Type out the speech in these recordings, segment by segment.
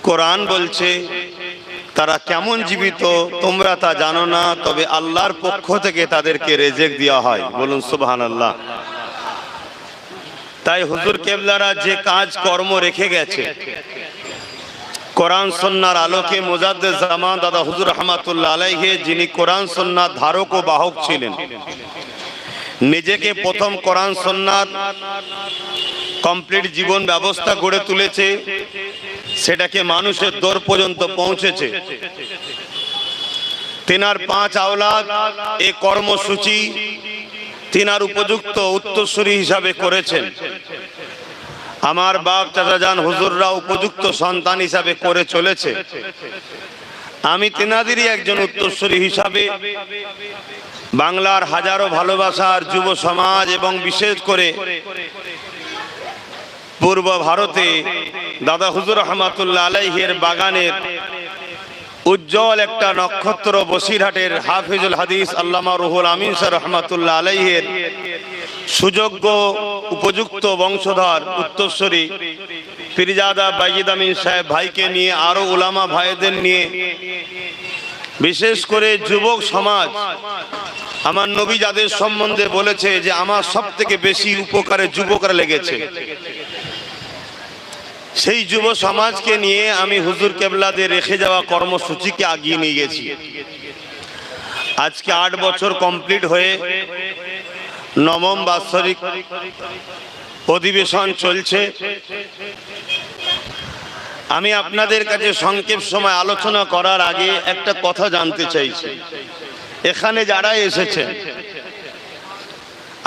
কোরআন বলছে তারা কেমন জীবিত তোমরা তা জানো না, তবে আল্লাহর পক্ষ থেকে তাদেরকে রেজেক দেওয়া হয়। বলুন সুবহানাল্লাহ। তাই হুজুর কেবলারা যে কাজ কর্ম রেখে গেছে, কোরআন সুন্নাহর আলোকে মুজাদ্দিদ জামান দাদা হুজুর রহমাতুল্লাহ আলাইহি, যিনি কোরআন সুন্নাহর ধারক ও বাহক ছিলেন, নিজেকে প্রথম কোরআন সুন্নাহর কমপ্লিট জীবন ব্যবস্থা গড়ে তুলেছে, সেটাকে মানুষের দর পর্যন্ত পৌঁছেছে। তিনার 5 আওলাদ এই কর্মসূচি তিনার উপযুক্ত উত্তরসূরি হিসাবে করেছেন। আমার বাপ চাচাজান হুজুররা উপযুক্ত সন্তান হিসাবে করে চলেছে। আমি তিনাদেরই একজন উত্তরসূরি হিসাবে বাংলার হাজারো ভালোবাসার যুব সমাজ এবং বিশেষ করে পূর্ব ভারতে দাদা হুজুর রহমাতুল্লাহ আলাইহির বাগানের উজ্জ্বল একটা নক্ষত্র, বসিরহাটের হাফিজুল হাদিস আল্লামা রুহুল আমিন স্যার রহমাতুল্লাহ আলাইহির সুযোগ্য উপযুক্ত বংশধর উত্তরসূরি পীরজাদা বাইজিদ আমিন সাহেব ভাইকে নিয়ে, আরো উলামা ভাইদের নিয়ে, বিশেষ করে যুবক সমাজ, আমার নবী যাদের সম্বন্ধে বলেছে যে আমার সব থেকে বেশি উপকারে যুবকরা লেগেছে, সেই যুব সমাজকে নিয়ে আমি হুজুর কেবলাদের রেখে যাওয়া কর্মসূচিকে আগিয়ে নিয়ে গেছি। আজকে 8 বছর কমপ্লিট হয়ে 9ম বাৎসরিক অধিবেশন চলছে। আমি আপনাদের কাছে সংক্ষেপ সময় আলোচনা করার আগে একটা কথা জানতে চাইছি। এখানে যারা এসেছেন,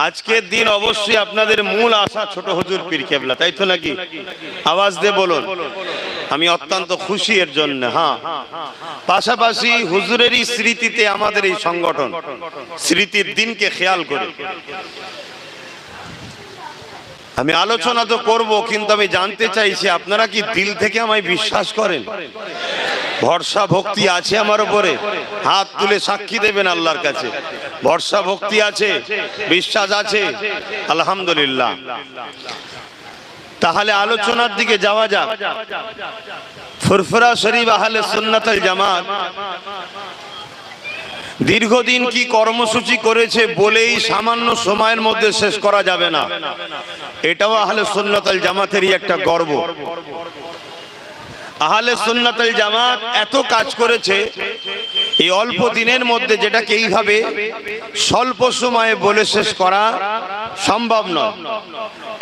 আজকের দিন অবশ্যই আপনাদের মূল আশা ছোট হুজুর পীর কেবলা, তাই তো নাকি? আওয়াজ দিয়ে বলুন। আমি অত্যন্ত খুশি এর জন্য। হ্যাঁ, পাশাপাশি হুজুরেরই স্মৃতিতে আমাদের এই সংগঠন, স্মৃতির দিনকে খেয়াল করে আমি আলোচনা তো করব, কিন্তু আমি জানতে চাইছি আপনারা কি দিল থেকে আমায় বিশ্বাস করেন? ভরসা ভক্তি আছে আমার উপরে? হাত তুলে সাক্ষী দেবেন আল্লাহর কাছে। ভরসা ভক্তি আছে, বিশ্বাস আছে? আলহামদুলিল্লাহ। তাহলে আলোচনার দিকে যাওয়া যাক। ফুরফুরা শরীফ আহলে সুন্নাত ওয়াল জামাত দীর্ঘদিন কি কর্মসূচি করেছে বলেই সামান্য সময়ের মধ্যে শেষ করা যাবে না। এটাও আহলে সুন্নাত ওয়াল জামাতেরই একটা গর্ব। আহলে সুন্নাত ওয়াল জামাত এত কাজ করেছে এই অল্প দিনের মধ্যে, যেটাকে এইভাবে স্বল্প সময়ে বলে শেষ করা সম্ভব নয়।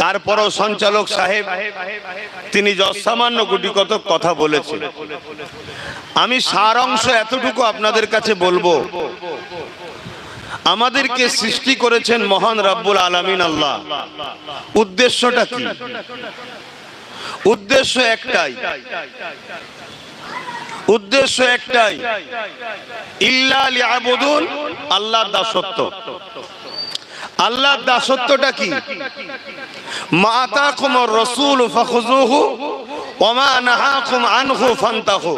তারপরও সঞ্চালক সাহেব তিনি সামান্য গুটি কতক কথা বলেছেন। আমি সার অংশ এতটুকু আপনাদের কাছে বলবো, আমাদেরকে সৃষ্টি করেছেন মহান রব্বুল আলামিন আল্লাহ। উদ্দেশ্যটা কি? উদ্দেশ্য একটাই, উদ্দেশ্য একটাই, ইল্লা লিয়াবুদুন, আল্লাহর দাসত্ব। আল্লাহর দাসত্বটা কি? মা আতাকুমুর রাসূল ফাখুযুহু ওয়া মা নাহাকুম আনহু ফান্তাহু।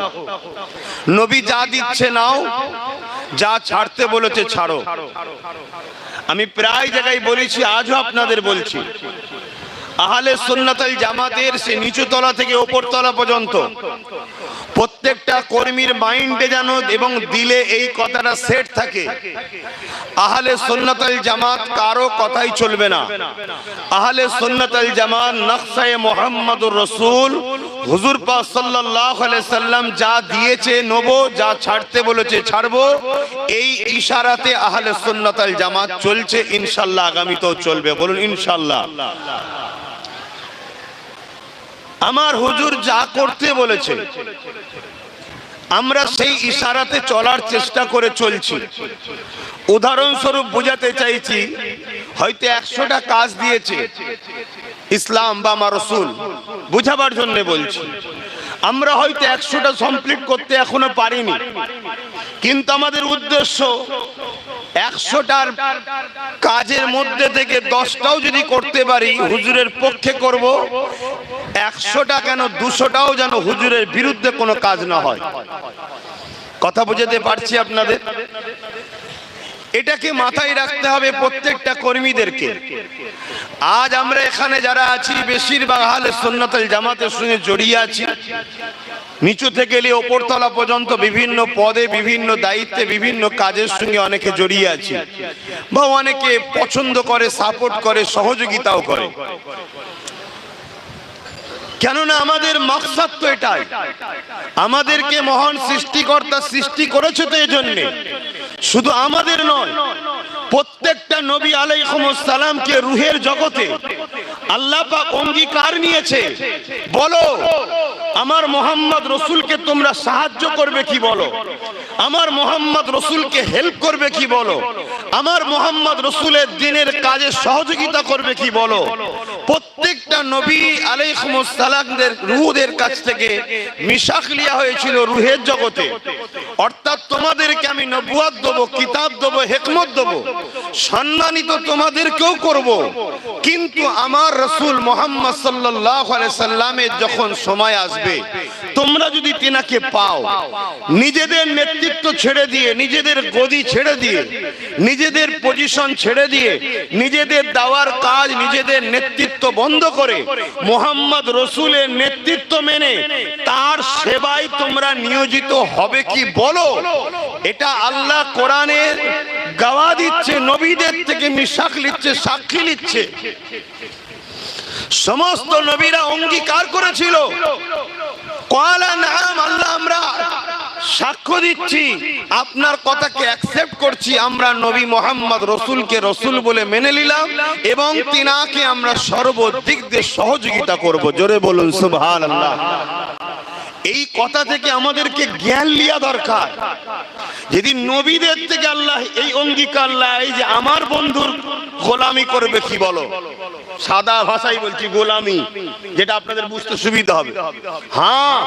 নবী যা দিচ্ছে নাও, যা ছাড়তে বলেছে ছাড়ো। আমি প্রায় জায়গায় বলেছি, আজও আপনাদের বলছি, আহলে সুন্নাত ওয়াল জামাতের সে নিচু তলা থেকে উপর তলা পর্যন্ত প্রত্যেকটা কর্মীর মাইন্ডে যেন এবং দিলে এই কথাটা সেট থাকে, আহলে সুন্নাত ওয়াল জামাত কারো কথাই চলবে না। আহলে সুন্নাত ওয়াল জামাত নকশায়ে মুহাম্মদুর রাসূল হুজুর পাক সাল্লাল্লাহু আলাইহি সাল্লাম যা দিয়েছে নেব, যা ছাড়তে বলেছে ছাড়বো, এই ইশারাতে আহলে সুন্নাত ওয়াল জামাত চলছে। ইনশাআল্লাহ আগামীতেও চলবে। বলুন ইনশাআল্লাহ। আমার হুজুর যা করতে বলেছে আমরা সেই ইশারাতে চলার চেষ্টা করে চলছি। উদাহরণস্বরূপ বোঝাতে চাইছি, হয়তো 100টা কাজ দিয়েছে ইসলাম বা আমার রাসূল, বুঝাবার জন্য বলছি। আমরা হয়তো 100টা কমপ্লিট করতে এখনো পারিনি, কিন্তু আমাদের উদ্দেশ্য 100টার কাজের মধ্যে থেকে 10টাও যদি করতে পারি হুজুরের পক্ষে করব। 100টা কেন 200টাও যেন হুজুরের বিরুদ্ধে কোনো কাজ না হয়। কথা বুঝাতে পারছি আপনাদের? এটাকে মাথায় রাখতে হবে প্রত্যেকটা কর্মীদেরকে। আজ আমরা এখানে যারা আছি বেশিরভাগ আহলে সুন্নাত ওয়াল জামাতের সঙ্গে জড়িয়ে আছি, নিচু থেকে নিয়ে ওপরতলা পর্যন্ত বিভিন্ন পদে, বিভিন্ন দায়িত্বে, বিভিন্ন কাজের সঙ্গে অনেকে জড়িয়ে আছি, বা অনেকে পছন্দ করে, সাপোর্ট করে, সহযোগিতাও করে। কেননা আমাদের মাকসাদ তো এটাই, আমাদেরকে মহান সৃষ্টিকর্তা সৃষ্টি করেছে তো এই জন্যে, শুধু আমাদের নয়, প্রত্যেকটা নবী আলাইহিস সালামকে রূহের জগতে আল্লাহ পাক অঙ্গীকার নিয়েছে। বলো আমার মোহাম্মদ রসুলকে তোমরা সাহায্য করবে কি বলো, আমার মোহাম্মদ রসুলকে হেল্প করবে কি বলো, আমার মোহাম্মদ রসুলের দ্বীনের কাজে সহযোগিতা করবে কি বলো। প্রত্যেকটা নবী আলাইহিস সালামদের রূহের কাছ থেকে মিশাক লিয়া হয়েছিল রূহের জগতে, অর্থাৎ তোমাদেরকে আমি নবুয়ত দেবো, কিতাব দেবো, হিকমত দেবো, সম্মানিত তোমাদেরকেও করব। কিন্তু আমার রাসূল মুহাম্মদ সাল্লাল্লাহু আলাইহি সাল্লামের যখন সময় আসবে, তোমরা যদি তিনাকে পাও, নিজেদের নেতৃত্ব ছেড়ে দিয়ে, নিজেদের গদি ছেড়ে দিয়ে, নিজেদের পজিশন ছেড়ে দিয়ে, নিজেদের দাওয়ার কাজ, নিজেদের নেতৃত্ব বন্ধ করে মুহাম্মদ রসুলের নেতৃত্ব মেনে তার সেবায় তোমরা নিয়োজিত হবে কি বলো। এটা আল্লাহ কোরআনের গাওয়া দিচ্ছে, নবীদের থেকে মিশাক নিচ্ছে, সাক্ষী নিচ্ছে। সমস্ত নবীরা অঙ্গীকার করেছিল, ক্বালা নাআম, আল্লাহ আমরা সাক্ষ্য দিচ্ছি, আপনার কথাকে অ্যাকসেপ্ট করছি, আমরা নবী মুহাম্মদ রসুলকে রসুল বলে মেনে নিলাম এবং তিনাকে আমরা সর্বদিক দিয়ে সহযোগিতা করব। জোরে বলুন সুবহানাল্লাহ। এই কথা থেকে আমাদেরকে জ্ঞান লিয়া দরকার। যদি নবীদের থেকে আল্লাহ এই অঙ্গীকার লাই যে আমার বন্ধুর গোলামি করবে কি বলো, সাদা ভাষায় বলছি গোলামি, যেটা আপনাদের বুঝতে সুবিধা হবে। হ্যাঁ,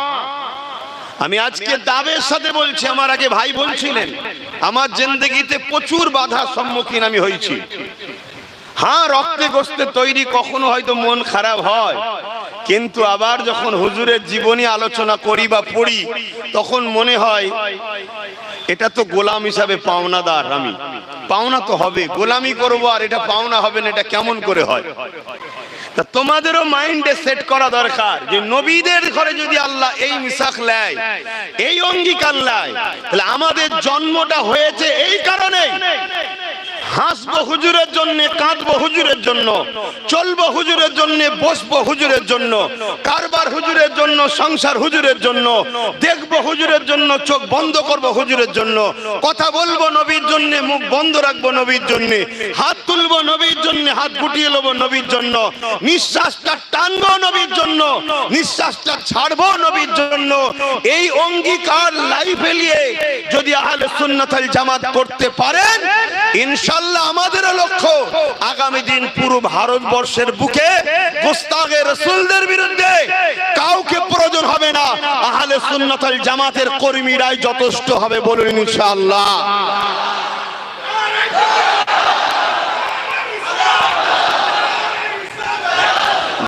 আমি আজকে দাবের সাথে বলছি, আমার আগে ভাই বলছিলেন আমার জিন্দেগিতে প্রচুর বাধার সম্মুখীন আমি হয়েছি। হ্যাঁ, রক্তে গোস্তে তৈরি, কখনো হয়তো মন খারাপ হয়, কিন্তু আবার যখন হুজুরের জীবনী আলোচনা করি বা পড়ি, তখন মনে হয় এটা তো গোলাম হিসাবে পাওনাদার, আমি পাওনা তো হবে, গোলামি করবো আর এটা পাওনা হবে না, এটা কেমন করে হয়। তা তোমাদেরও মাইন্ডে সেট করা দরকার যে নবীদের ঘরে যদি আল্লাহ এই মিশাক নেয়, এই অঙ্গীকার নেয়, তাহলে আমাদের জন্মটা হয়েছে এই কারণে, হাসবো হুজুরের জন্য, কাঁদবো হুজুরের জন্য, চলবো হুজুরের জন্য, বসবো হুজুরের জন্য, কারবার হুজুরের জন্য, সংসার হুজুরের জন্য, দেখবো হুজুরের জন্য, চোখ বন্ধ করবো হুজুরের জন্য, কথা বলবো নবীর জন্য, মুখ বন্ধ রাখবো নবীর জন্য, হাত তুলবো নবীর জন্য, হাত গুটিয়ে নেবো নবীর জন্য, নিঃশ্বাসটা টানবো নবীর জন্য, নিঃশ্বাসটা ছাড়বো নবীর জন্য। এই অঙ্গীকার লাইফে নিয়ে যদি আহলে সুন্নাত ওয়াল জামাত করতে পারেন, ইনশাআল্লাহ আমাদের লক্ষ্য আগামী দিন পুরো ভারতবর্ষের বুকে গোস্তাগে রাসূলদের বিরুদ্ধে কাউকে প্রয়োজন হবে না, আহলে সুন্নাত ওয়াল জামাতের কর্মীরাই যথেষ্ট হবে। বলুন ইনশাআল্লাহ।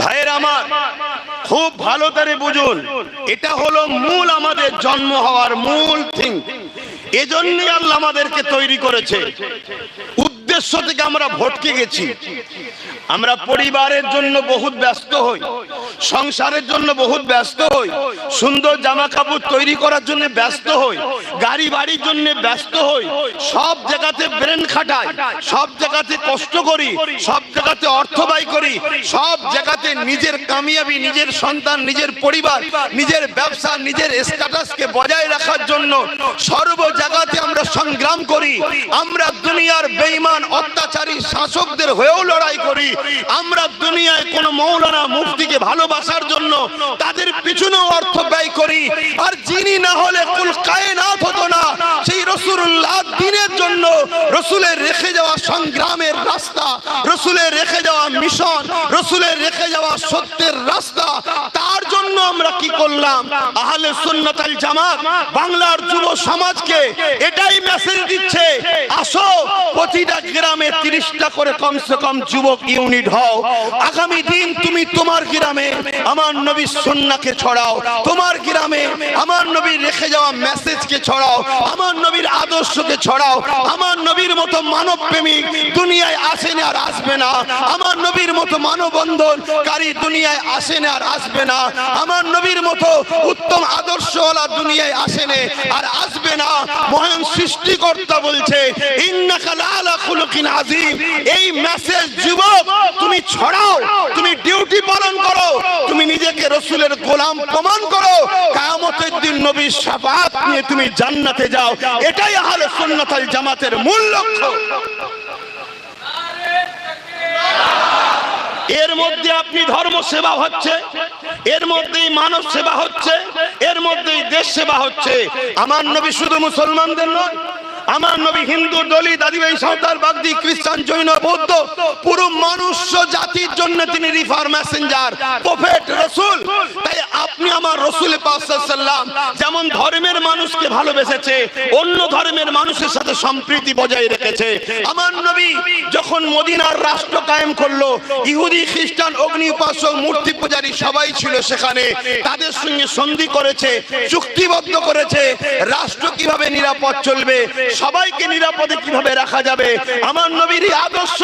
ভাইয়ের আমার, খুব ভালো করে বুঝুন, এটা হলো মূল আমাদের জন্ম হওয়ার মূল থিং। এজন্যই আল্লাহ আমাদেরকে তৈরি করেছে। উদ্দেশ্য থেকে আমরা ভটকে গেছি। আমরা পরিবারের জন্য বহুত ব্যস্ত হই, সংসারের জন্য বহুত ব্যস্ত হই, সুন্দর জামা কাপড় তৈরি করার জন্য ব্যস্ত হই, গাড়ি বাড়ির জন্য ব্যস্ত হই, সব জায়গাতে ব্রেন খাটাই, সব জায়গাতে কষ্ট করি, সব জায়গাতে অর্থ ব্যয় করি, সব জায়গাতে নিজের কামিয়াবি, নিজের সন্তান, নিজের পরিবার, নিজের ব্যবসা, নিজের স্ট্যাটাসকে বজায় রাখার জন্য সর্ব জায়গাতে আমরা সংগ্রাম করি। আমরা দুনিয়ার বেঈমান অত্যাচারী শাসকদের হয়েও লড়াই করি। আমরা দুনিয়ায় কোন মৌলানা মুফতিকে ভালোবাসার জন্য তাদের পিছনেও অর্থ ব্যয় করি। আর যিনি না হলে কুল কায়নাত হতো না, সেই রাসূলুল্লাহ দ্বীনের জন্য, রাসূলের রেখে যাওয়া সংগ্রামের রাস্তা, রাসূলের রেখে যাওয়া মিশন, রাসূলের রেখে যাওয়া সত্যের রাস্তা, তার জন্য আমরা কি করলাম? আহলে সুন্নাত ওয়াল জামাত বাংলার যুব সমাজকে এটাই মেসেজ দিচ্ছে, আসো প্রতিটা গ্রামে 30টা করে কমসে কম যুবক ইউনিট হও। আগামী দিন তুমি তোমার গ্রামে আমার নবীর সুন্নাহকে ছড়াও, তোমার গ্রামে আমার নবীর রেখে যাওয়া মেসেজকে ছড়াও, আমার নবীর আদর্শ আদর্শকে ছড়াও। আমার নবীর মতো মানব প্রেমিক দুনিয়ায় আসেনি আর আসবে না। আমার নবীর মতো মানববন্ধনকারী দুনিয়ায় আসেনি আর আসবে না। আমার নবীর মতো উত্তম আদর্শওয়ালা দুনিয়ায় আসেনি আর আসবে না। মহান সৃষ্টিকর্তা বলছে ইন্নাকা লাআলা খুলুকিন আযীম। এই মেসেজ যুবক তুমি ছড়াও, তুমি ডিউটি পালন করো, তুমি নিজেকে রাসূলের গোলাম প্রমাণ করো। কিয়ামতের দিন নবীর শাফাআত নিয়ে তুমি জান্নাতে যাও। এটাই আহলে সুন্নাত ওয়াল জামাতের মূল লক্ষ্য। এর মধ্যে আপনি ধর্ম সেবা হচ্ছে, এর মধ্যেই মানব সেবা হচ্ছে, এর মধ্যেই দেশ সেবা হচ্ছে। আমার নবী শুধু মুসলমানদের নয়, আমার নবী হিন্দু, দলিত, আদিবাসী, সাঁওতাল, বাগদি, খ্রিস্টান, জৈন, বৌদ্ধ পুরো মানুষ জাতির জন্য তিনি রিফার মেসেঞ্জার, প্রফেট, রাসূল। তাই আপনি আমার রাসূল পাক সাল্লাল্লাহু আলাইহি ওয়াসাল্লাম যেমন ধর্মের মানুষকে ভালোবেসেছে, অন্য ধর্মের মানুষের সাথে সম্প্রীতি বজায় রেখেছে। আমার নবী যখন মদিনার রাষ্ট্র কায়েম করলো, ইহুদি, খ্রিস্টান, অগ্নি উপাসক, মূর্তি পূজারী সবাই ছিল সেখানে। তাদের সঙ্গে সন্ধি করেছে, চুক্তিবদ্ধ করেছে রাষ্ট্র কিভাবে নিরাপদ চলবে, সবাইকে নিরাপদে কিভাবে রাখা যাবে। আমার নবীর আদর্শ,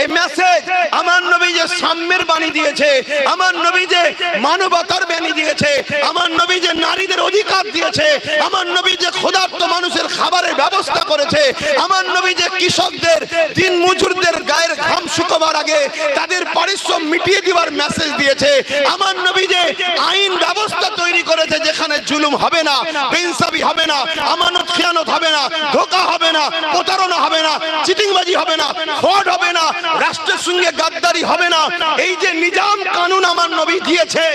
এই মেসেজ, আমার নবী যে সাম্যের বাণী দিয়েছে, আমার নবী যে মানবতার বাণী দিয়েছে, আমার নবী যে নারীদের অধিকার দিয়েছে, আমার নবী যে ক্ষুধার্ত মানুষের খাবারের ব্যবস্থা করেছে, আমার নবী যে কৃষকদের, দিন মজুরদের গায়ের ঘাম শুকাবার আগে তাদের পরিশ্রম মিটিয়ে দেওয়ার মেসেজ দিয়েছে, আমার নবী যে আইন ব্যবস্থা তৈরি করেছে যেখানে জুলুম হবে না, বেইনসাফি হবে না, আমানত খিয়ানত হবে না, ধোঁকা হবে না, প্রতারণা হবে না, চিটিংবাজি হবে না, ফ্রড হবে না, রাষ্ট্রের সঙ্গে গাদ্দারি হবে না। এই যে নিজাম কানুন আমার নবী দিয়েছে,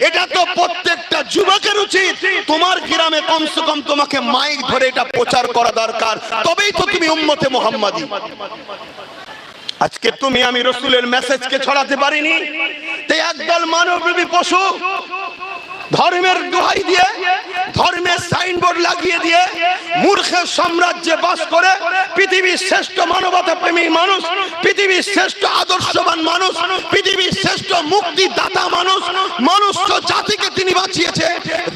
এটা তো প্রত্যেকটা যুবকের উচিত তোমার গ্রামে কমসে কম তোমাকে মাইক ধরে এটা প্রচার করা দরকার, তবেই তো তুমি উম্মতে মুহাম্মাদি। আজকে তুমি আমি রাসূলের মেসেজকে ছড়াতে পারিনি, তাই একদল মানবরূপী পশু ধর্মের দোহাই দিয়ে, ধর্মের সাইনবোর্ড লাগিয়ে দিয়ে মূর্খের সাম্রাজ্যে বাস করে পৃথিবীর শ্রেষ্ঠ মানবতা প্রেমী মানুষ, পৃথিবীর শ্রেষ্ঠ আদর্শবান মানুষ, পৃথিবীর শ্রেষ্ঠ মুক্তিদাতা মানুষ, মনুষ্য জাতিকে তিনি বাঁচিয়েছে,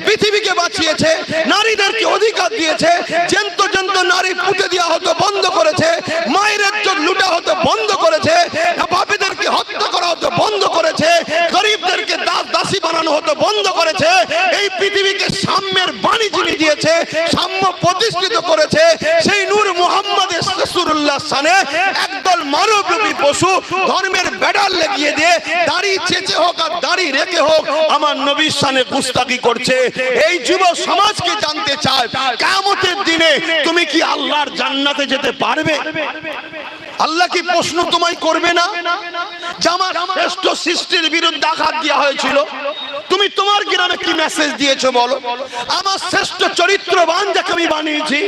পৃথিবীকে বাঁচিয়েছে, নারীদেরকে অধিকার দিয়েছে, জ্যান্ত জ্যান্ত নারী পুঁতে দেওয়া হতো বন্ধ করেছে, মায়ের ইজ্জত লুটা হতো বন্ধ করেছে, বাপেদেরকে হত্যা করা হতো বন্ধ করেছে, গরিবদেরকে দাস দাসী বানানো হতো বন্ধ করেছে। এই পৃথিবীকে সাম্যের বাণী যিনি দিয়েছে, সাম্য প্রতিষ্ঠিত করেছে, সেই নূর মুহাম্মদ রাসূলুল্লাহ সানে একদল মানবরূপী পশু ধর্মের ব্যাডাল লাগিয়ে দিয়ে দাড়ি চেঁচে হোক আর দাড়ি রেখে হোক আমার নবীর সানে গুস্তাখি করছে। এই যুব সমাজকে জানতে চায় কিয়ামতের দিনে তুমি কি আল্লাহর জান্নাতে যেতে পারবে? আল্লাহ কি প্রশ্ন তোমায় করবে না? আমার শ্রেষ্ঠ সৃষ্টির বিরুদ্ধে আঘাত দেওয়া হয়েছিল, তুমি তোমার গ্রামে কি মেসেজ দিয়েছো বলো? আমার শ্রেষ্ঠ চরিত্রবান যাকে আমি বানিয়েছি,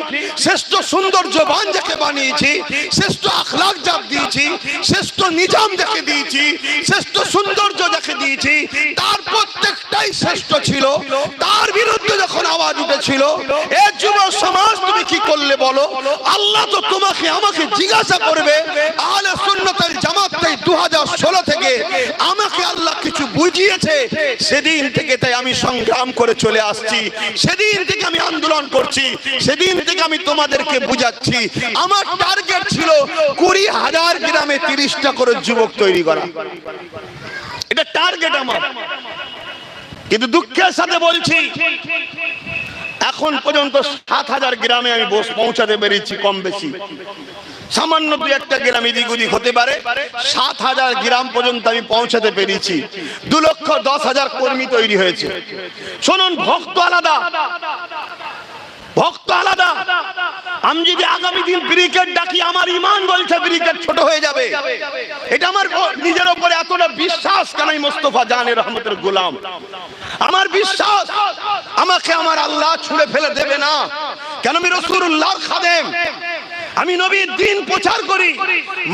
শ্রেষ্ঠ সৌন্দর্যবান যাকে বানিয়েছি, শ্রেষ্ঠ আখলাক যাকে দিয়েছি, শ্রেষ্ঠ নিজাম যাকে দিয়েছি, শ্রেষ্ঠ সৌন্দর্য যাকে দিয়েছি, তার প্রত্যেকটাই শ্রেষ্ঠ ছিল। তার বিরুদ্ধে যখন আওয়াজ উঠেছিল, এ যুব সমাজ তুমি কি করলে বলো? আল্লাহ তো তোমাকে আমাকে জিজ্ঞাসা করবে। আহলে সুন্নাত ওয়াল জামাত 2016 থেকে আমাকে আল্লাহ কিছু বুঝিয়েছে, সেদিন থেকে তাই আমি সংগ্রাম করে চলে আসছি, সেদিন থেকে আমি আন্দোলন করছি, সেদিন থেকে আমি তোমাদেরকে বুঝাচ্ছি। আমার টার্গেট ছিল 20,000 গ্রামে 30টা করে যুবক তৈরি করা, এটা টার্গেট আমার। কিন্তু দুঃখের সাথে বলছি এখন পর্যন্ত 7,000 গ্রামে আমি পৌঁছাতে পেরেছি, কম বেশি সামান্য দু একটা গ্রাম এদিক ওদিক হতে পারে। 7,000 গ্রাম পর্যন্ত আমি পৌঁছাতে পেরেছি। 2,10,000 কর্মী তৈরি হয়েছে। শুনুন, ভক্ত আলাদা, ভক্ত আলাদা। আমি যদি আগামী দিন ব্রিগেড ডাকি, আমার ইমান বলছে ব্রিগেড ছোট হয়ে যাবে। এটা আমার নিজের উপরে এতটা বিশ্বাস, কেন আমি মোস্তফা জানের রহমতের গোলাম। আমার বিশ্বাস আমাকে আমার আল্লাহ ছুঁড়ে ফেলে দেবে না, কেন আমি রাসূলুল্লাহর খাদেম। আমি নবীর দ্বীন প্রচার করি,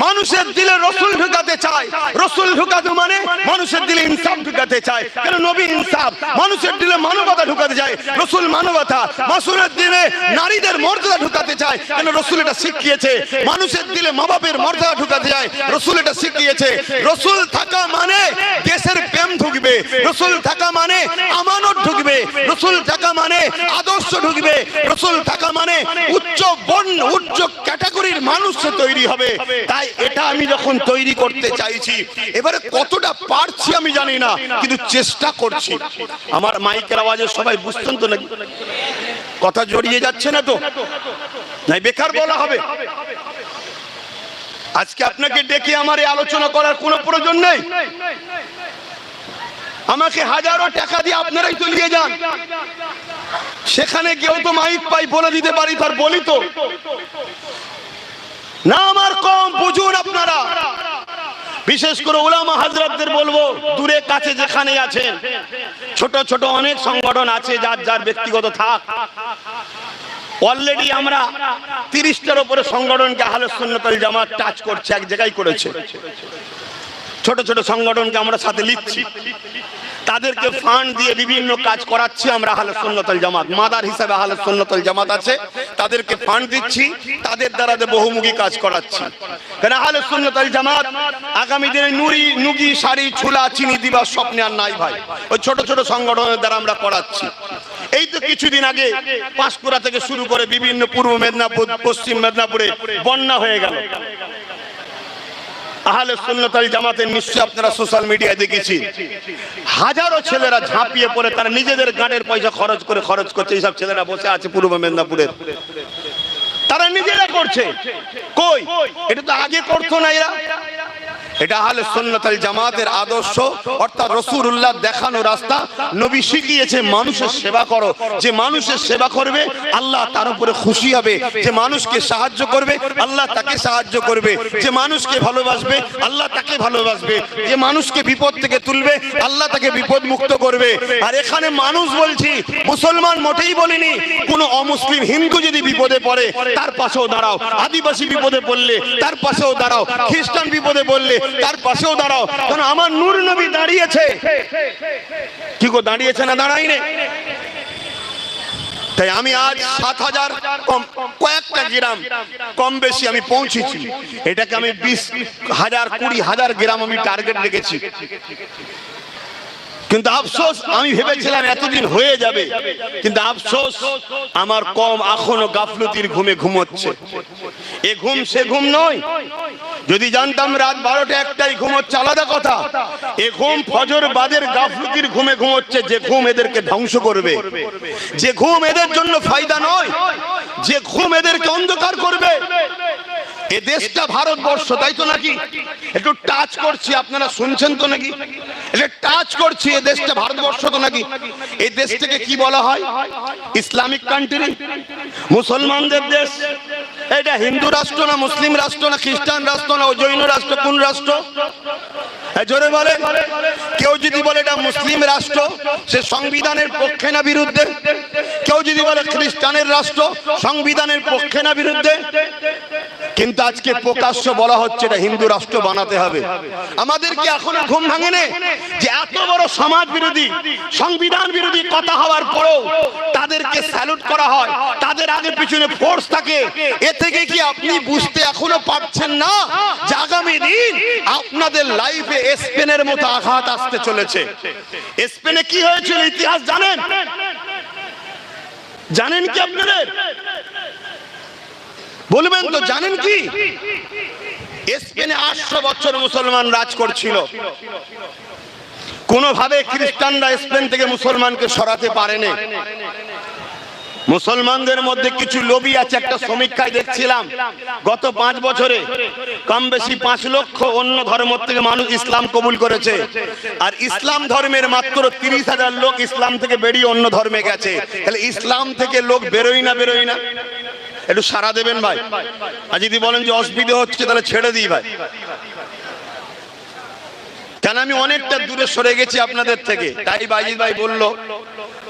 মানুষের দিলে রসুল ঢুকাতে চাই। রসুল ঢুকাতে মানে মানুষের দিলে ইনসাফ ঢুকাতে চাই। কেন নবী ইনসাফ, মানুষের দিলে মানবতা ঢুকাতে চায়, রসুল মানবতা। মাসুরের দিলে নারীদের মর্যাদা ঢুকাতে চায়, কেন রসুল এটা শিখিয়েছে। মানুষের দিলে মা বাপের মর্যাদা ঢুকাতে চায়, রসুল এটা শিখিয়েছে। রসুল থাকা মানে দেশের প্রেম ঢুকবে, রসুল থাকা মানে আমানত ঢুকবে, রসুল থাকা মানে আদর্শ ঢুকবে, রসুল থাকা মানে উচ্চ বর্ণ উচ্চ ক্যাটাগরির মানুষ তৈরি হবে। তাই এটা আমি যখন তৈরি করতে চাইছি, এবারে কতটা পারছি আমি জানি না, কিন্তু চেষ্টা করছি। আমার মাইকের আওয়াজে সবাই বুঝছেন তো নাকি? কথা জড়িয়ে যাচ্ছে না তো? নাই বেকার বলা হবে। আজকে আপনাকে ডেকে আমার এই আলোচনা করার কোনো প্রয়োজন নেই। আমাকে হাজারো টাকা দিয়ে আপনারাই তো নিয়ে যান, সেখানে কেউ তো মাইক পাই বলে দিতে পারি, তার বলি তো না। আমার কম বুঝুন আপনারা, বিশেষ করে উলামা হাজরাতদের বলবো, দূরে কাছে যেখানে আছেন, ছোট ছোট অনেক সংগঠন আছে, যার যার ব্যক্তিগত থাক। অলরেডি আমরা 30টার উপরে সংগঠনকে আহলে সুন্নাত ওয়াল জামাত টাচ করছে, এক জায়গায় করেছে। ছোট ছোট সংগঠনকে আমরা সাথে লিখছি, তাদেরকে ফান্ড দিয়ে বিভিন্ন কাজ করাচ্ছি আমরা। আহলে সুন্নাত ওয়াল জামাত মাদার হিসেবে আহলে সুন্নাত ওয়াল জামাত আছে, তাদেরকে ফান্ড দিচ্ছি, তাদের দ্বারা বহুমুখী কাজ করাচ্ছি। কারণ আহলে সুন্নাত ওয়াল জামাত আগামী দিনে নুগি শাড়ি ছোলা চিনি দিবার স্বপ্নে আর নাই ভাই। ওই ছোট ছোট সংগঠনের দ্বারা আমরা করাচ্ছি। এই তো কিছুদিন আগে পাঁশকুড়া থেকে শুরু করে বিভিন্ন পূর্ব মেদিনীপুর, পশ্চিম মেদিনীপুরে বন্যা হয়ে গেল। আহলে সুন্নাত ওয়াল জামাতের নিশ্চয় আপনারা সোশ্যাল মিডিয়ায় দেখেছি, হাজারো ছেলেরা ঝাঁপিয়ে পড়ে তারা নিজেদের গাড়ির পয়সা খরচ করছে। এইসব ছেলেরা বসে আছে পূর্ব মেদিনীপুরের, তারা নিজেরা করছে। কই, এটা তো আগে করতো না এরা। এটা আহলে সুন্নাত ওয়াল জামাতের আদর্শ, অর্থাৎ রাসূলুল্লাহ দেখানো রাস্তা। নবী শিখিয়েছে মানুষের সেবা করো, যে মানুষের সেবা করবে আল্লাহ তার উপরে খুশি হবে, যে মানুষকে সাহায্য করবে আল্লাহ তাকে সাহায্য করবে, যে মানুষকে ভালোবাসবে আল্লাহ তাকে ভালোবাসবে, যে মানুষকে বিপদ থেকে তুলবে আল্লাহ তাকে বিপদ মুক্ত করবে। আর এখানে মানুষ বলছি, মুসলমান মোটেই বলিনি। কোন অমুসলিম হিন্দু যদি বিপদে পড়ে তার পাশেও দাঁড়াও, আদিবাসী বিপদে পড়লে তার পাশেও দাঁড়াও, খ্রিস্টান বিপদে পড়লে তার পাশেও দাঁড়াও। কারণ আমার নূর নবী দাঁড়িয়েছে। কি গো, দাঁড়িয়েছে না দাঁড়াইনি? তাই আমি আজ 7000 কয়েকটা গ্রাম কম বেশি আমি পৌঁছেছি। এটাকে আমি 20,000 20,000 গ্রাম আমি টার্গেট রেখেছি। কিন্তু আফসোস, আমি ভেবেছিলাম এতদিন হয়ে যাবে, কিন্তু আফসোস আমার কম এখনো গাফলতির ঘুমে ঘুমোচ্ছে। এ ঘুম সে ঘুম নয়। যদি জানতাম রাত 12টা 1টায় ঘুমোচ্ছে আলাদা কথা। এ ঘুম ফজর বাদের গাফলতির ঘুমে ঘুমোচ্ছে, যে ঘুম এদেরকে ধ্বংস করবে, যে ঘুম এদের জন্য ফায়দা নয়, যে ঘুম এদেরকে অন্ধকার করবে। এ দেশটা ভারতবর্ষ, তাই তো নাকি? একটু টাচ করছি, আপনারা শুনছেন তো নাকি? এটা টাচ করছি, এ দেশটা ভারতবর্ষ তো নাকি? এই দেশটাকে কি বলা হয়? ইসলামিক কান্ট্রি, মুসলমানদের দেশ। এটা হিন্দু রাষ্ট্র না, মুসলিম রাষ্ট্র না, খ্রিস্টান রাষ্ট্র না, জৈন রাষ্ট্র? কোন রাষ্ট্র? জোরে বলে। কেউ যদি বলে এটা মুসলিম রাষ্ট্র, সে সংবিধানের পক্ষে না বিরুদ্ধে? কেউ যদি বলে খ্রিস্টানের রাষ্ট্র, সংবিধানের পক্ষে না বিরুদ্ধে? কিন্তু আজকে প্রকাশ্য বলা হচ্ছে এটা হিন্দু রাষ্ট্র বানাতে হবে। আমাদেরকে এখনো ঘুম ভাঙেনি যে এত বড় সমাজ বিরোধী, সংবিধান বিরোধী কথা হওয়ার পরেও তাদেরকে স্যালুট করা হয়, তাদের আগে পিছনে ফোর্স থাকে। এ থেকে কি আপনি বুঝতে এখনো পারছেন না যে আগামী দিন আপনাদের লাইফে স্পেনের মতো আঘাত আসতে চলেছে? স্পেনে কি হয়েছিল ইতিহাস জানেন? জানেন কি আপনাদের? বলবেন তো, জানেন কি? স্পেনে 800 বছর মুসলমান রাজ করছিল। কোনোভাবে খ্রিস্টানরা স্পেন থেকে মুসলমানকে সরাতে পারেনি। মুসলমানদের মধ্যে কিছু লোভী আছে। একটা সমীক্ষায় দেখছিলাম, গত 5 বছরে কম বেশি 5 লক্ষ অন্য ধর্ম থেকে মানুষ ইসলাম কবুল করেছে। আর ইসলাম ধর্মের মাত্র 30,000 লোক ইসলাম থেকে বেরিয়ে অন্য ধর্মে গেছে। তাহলে ইসলাম থেকে লোক বেরোয় না? একটু সারা দেবেন ভাই। আর যদি বলেন যে অসুবিধা হচ্ছে, তাহলে ছেড়ে দিই ভাই। কেন কারণ আমি অনেকটা দূরে সরে গেছি আপনাদের থেকে। তাই বাইজিদ ভাই বলল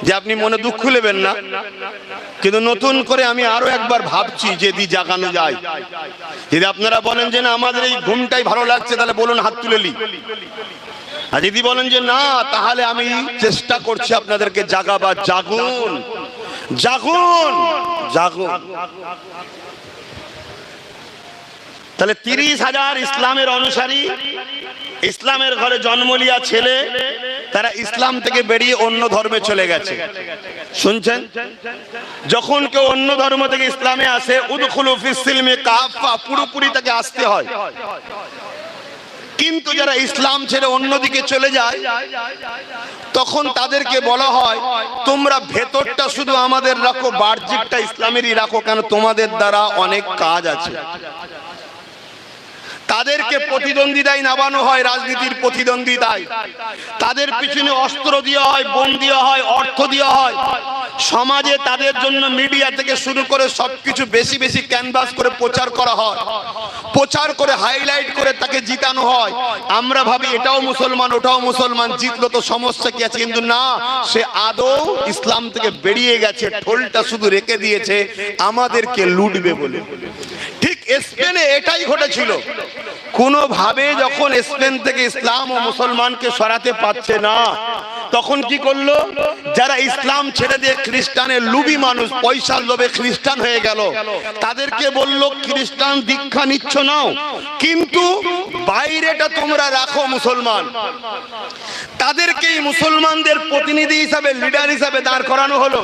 যে আপনি মনে দুঃখ নেবেন না, কিন্তু নতুন করে আমি আরো একবার ভাবছি যদি জাগানো যায়। যদি আপনারা বলেন যে না আমাদের এই ঘুমটাই ভালো লাগছে, তাহলে বলুন, হাত তুলে নি। আর যদি বলেন যে না, তাহলে আমি চেষ্টা করছি আপনাদেরকে জাগাবার। জাগুন, জাগুন, জাগুন। তাহলে 30,000 ইসলামের অনুসারী, ইসলামের ঘরে জন্ম লিয়া ছেলে, তারা ইসলাম থেকে বেরিয়ে অন্য ধর্মে চলে গেছে। শুনছেন? যখন কেউ অন্য ধর্ম থেকে ইসলামে আসে, উদখুলু ফিস সিলমি কাফা, পুরোপুরি তাকে আসতে হয়। কিন্তু যারা ইসলাম ছেড়ে অন্যদিকে চলে যায়, তখন তাদেরকে বলা হয় তোমরা ভেতরটা শুধু আমাদের রাখো, বাহ্যিকটা ইসলামেরই রাখো, কেন তোমাদের দ্বারা অনেক কাজ আছে। তাদেরকে প্রতিদ্বন্দ্বিতায় নামানো হয়, রাজনীতির প্রতিদ্বন্দ্বিতায়। তাদের পিছনে অস্ত্র দেওয়া হয়, বোম দেওয়া হয়, অর্থ দেওয়া হয়। সমাজে তাদের জন্য মিডিয়া থেকে শুরু করে সবকিছু বেশি বেশি ক্যানভাস করে প্রচার করা হয়, প্রচার করে হাইলাইট করে তাকে জিতানো হয়। আমরা ভাবি এটাও মুসলমান, ওটাও মুসলমান, জিতলো তো সমস্যা কি আছে? কিন্তু না, সে আদৌ ইসলাম থেকে বেরিয়ে গেছে, ঠোলটা শুধু রেখে দিয়েছে আমাদেরকে লুটবে বলে। ঠিক স্পেনে এটাই ঘটেছিল। কোনোভাবে যখন স্পেন থেকে ইসলাম ও মুসলমানকে সরাতে পারছে না, তখন কি করলো? যারা ইসলাম ছেড়ে দিয়ে খ্রিস্টানের লুবি মানুষ, পয়সার লোভে খ্রিস্টান হয়ে গেল, তাদেরকে বলল খ্রিস্টান দীক্ষা নিচ্ছ নাও, কিন্তু বাইরেটা তোমরা রাখো মুসলমান। তাদেরকেই মুসলমানদের প্রতিনিধি হিসাবে, লিডার হিসাবে দাঁড় করানো হলো।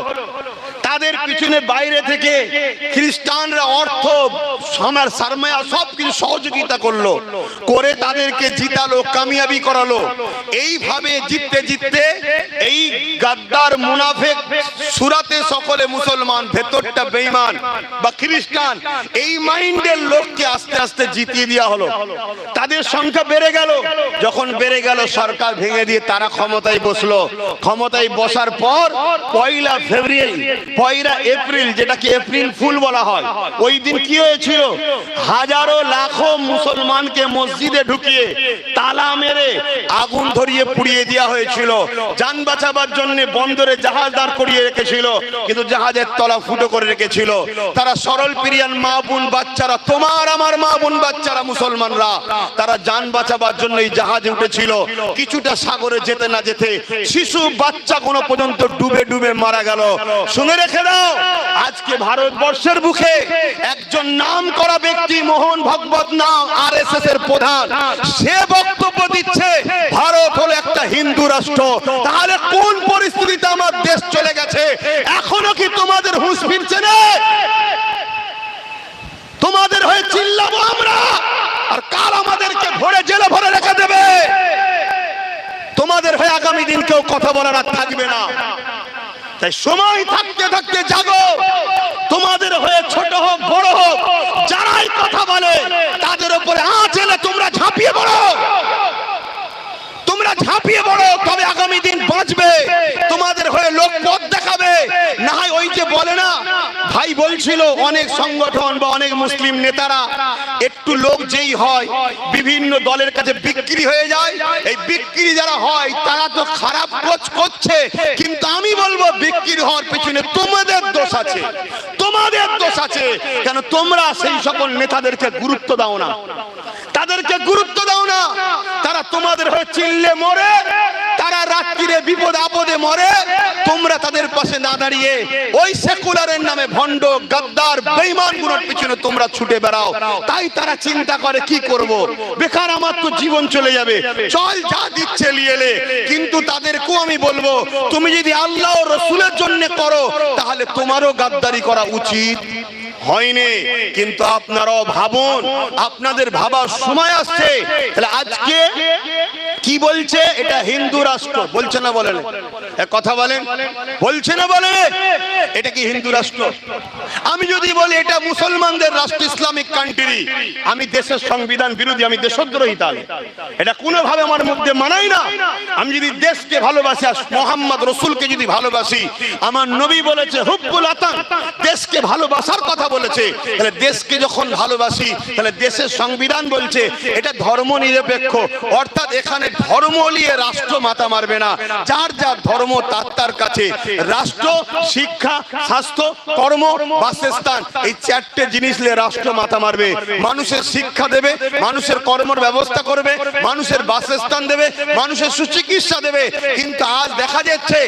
তাদের পিছনে বাইরে থেকে খ্রিস্টানরা অর্থ, সারমায়া সবকিছু সহযোগিতা করলো, করে তাদেরকে জিতালো, কামিয়াবি করালো। এইভাবে জিততে জিততে এই গাদ্দার মুনাফিক সুরাতে সকলে মুসলমান, ভেতরটা বেঈমান বা খ্রিস্টান, এই মাইন্ডের লোককে আস্তে আস্তে জিতিয়ে দেওয়া হলো। তাদের সংখ্যা বেড়ে গেল। যখন বেড়ে গেল, সরকার ভেঙে দিয়ে তারা ক্ষমতায় বসলো। ক্ষমতায় বসার পর 1 ফেব্রুয়ারি, 1 এপ্রিল, যেটাকে এপ্রিল ফুল বলা হয়, ওই দিন কি হয়েছিল? হাজারো লাখো মুসলমানকে মসজিদে ঢুকিয়ে তালা মেরে আগুন ধরিয়ে পুড়িয়ে দেওয়া হয়েছিল। যান বাঁচাবার জন্য বন্দরে জাহাজ দাঁড় করিয়ে রেখেছিল, কিন্তু জাহাজের তলা ফুটো করে রেখেছিল। তারা সরল পিরিয়ান মা বোন বাচ্চারা, তোমার আমার মা বোন বাচ্চারা, মুসলমানরা, তারা যান বাঁচাবার জন্য এই জাহাজে উঠেছিল। কিছুটা সাগরে যেতে না যেতে শিশু বাচ্চা কোনো পর্যন্ত ডুবে ডুবে মারা গেল। শুনে রেখে দাও, আজকে ভারতবর্ষের বুকে একজন নাম করা ব্যক্তি, মোহন ভাগবত নাম, আরএসএস এর প্রধান, সে বক্তব্য দিচ্ছে ভারত হলো একটা হিন্দু রাষ্ট্র। তাহলে কোন পরিস্থিতিতে আমার দেশ চলে গেছে? এখনো কি তোমাদের হুঁশ ফিরছে না? তোমাদের হয়ে চিল্লাবো আমরা, আর কাল আমাদেরকে ভরে জেলে ভরে রেখে দেবে। তোমাদের হয়ে আগামী দিন কেউ কথা বলার আর থাকবে না। তাই সময় থাকতে থাকতে জাগো। তোমাদের হয়ে ছোট হোক বড় হোক, যারাই কথা বলে তাদের উপরে আঁচ এলে তোমরা ঝাঁপিয়ে পড়ো, তোমরা ঝাঁপিয়ে পড়ো, তবে আগামী দিন বাঁচবে। তোমাদের হয়ে লোক পথ দেখাবে। না হয় ওই যে বলে না, ভাই বলছিল অনেক সংগঠন বা অনেক মুসলিম নেতারা একটু লোক যেই হয় বিভিন্ন দলের কাছে বিক্রি হয়ে যায়। এই বিক্রি যারা হয় তারা তো খারাপ কাজ করছে, কিন্তু আমি বলবো বিক্রি হওয়ার পিছনে তোমাদের দোষ আছে, তোমাদের দোষ আছে। কেন তোমরা সেই সকল নেতাদেরকে গুরুত্ব দাও না, তাদেরকে গুরুত্ব দাও না। তারা তোমাদের হয়ে চিল্লে মরে, তারা রাত্রিরে বিপদ আপদে মরে, তোমরা তাদের পাশে না দাঁড়িয়ে ওই সেকুলারের নামে ভণ্ড গাদ্দার বেঈমানগুলোর পিছনে তোমরা ছুটে বেড়াও। তাই তারা চিন্তা করে কি করব, বেকার আমার তো জীবন চলে যাবে, চল যা দিচ্ছে নিয়ে এলে। কিন্তু তাদেরকেও আমি বলবো, তুমি যদি আল্লাহ ও রাসূলের জন্য করো, তাহলে তোমারও গাদ্দারি করা উচিত হয়নি। কিন্তু আপনারাও ভাবুন, আপনাদের ভাবার সময় আসছে। তাহলে আজকে কি বলছে? এটা হিন্দু রাষ্ট্র বলছে না, বলেন কথা বলেন, বলছে না বলে? এটা কি হিন্দু রাষ্ট্র? আমি যদি বলি এটা মুসলমানদের রাষ্ট্র, ইসলামিক কান্ট্রি, আমি দেশের সংবিধান বিরোধী, আমি দেশদ্রোহী, তাহলে এটা কোনোভাবে আমার মধ্যে মানাই না। আমি যদি দেশকে ভালোবাসি আর মোহাম্মদ রসুলকে যদি ভালোবাসি, আমার নবী বলেছে হুব্বুল আতান, দেশকে ভালোবাসার কথা বলেছে, তাহলে দেশকে যখন ভালোবাসি তাহলে দেশের সংবিধান বলছে এটা ধর্ম নিরপেক্ষ, অর্থাৎ এখানে ধর্ম নিয়ে রাষ্ট্র মাথা মারবে না। যার যার ধর্ম তার কাছে। রাষ্ট্র, শিক্ষা, স্বাস্থ্য, কর্ম, বাসস্থান, এই চারটে জিনিস নিয়ে রাষ্ট্র মাথা মারবে। মানুষের শিক্ষা দেবে, মানুষের কর্মের ব্যবস্থা করবে, মানুষের বাসস্থান দেবে, মানুষের সুচিকিৎসা দেবে। কিন্তু আজ দেখা যাচ্ছে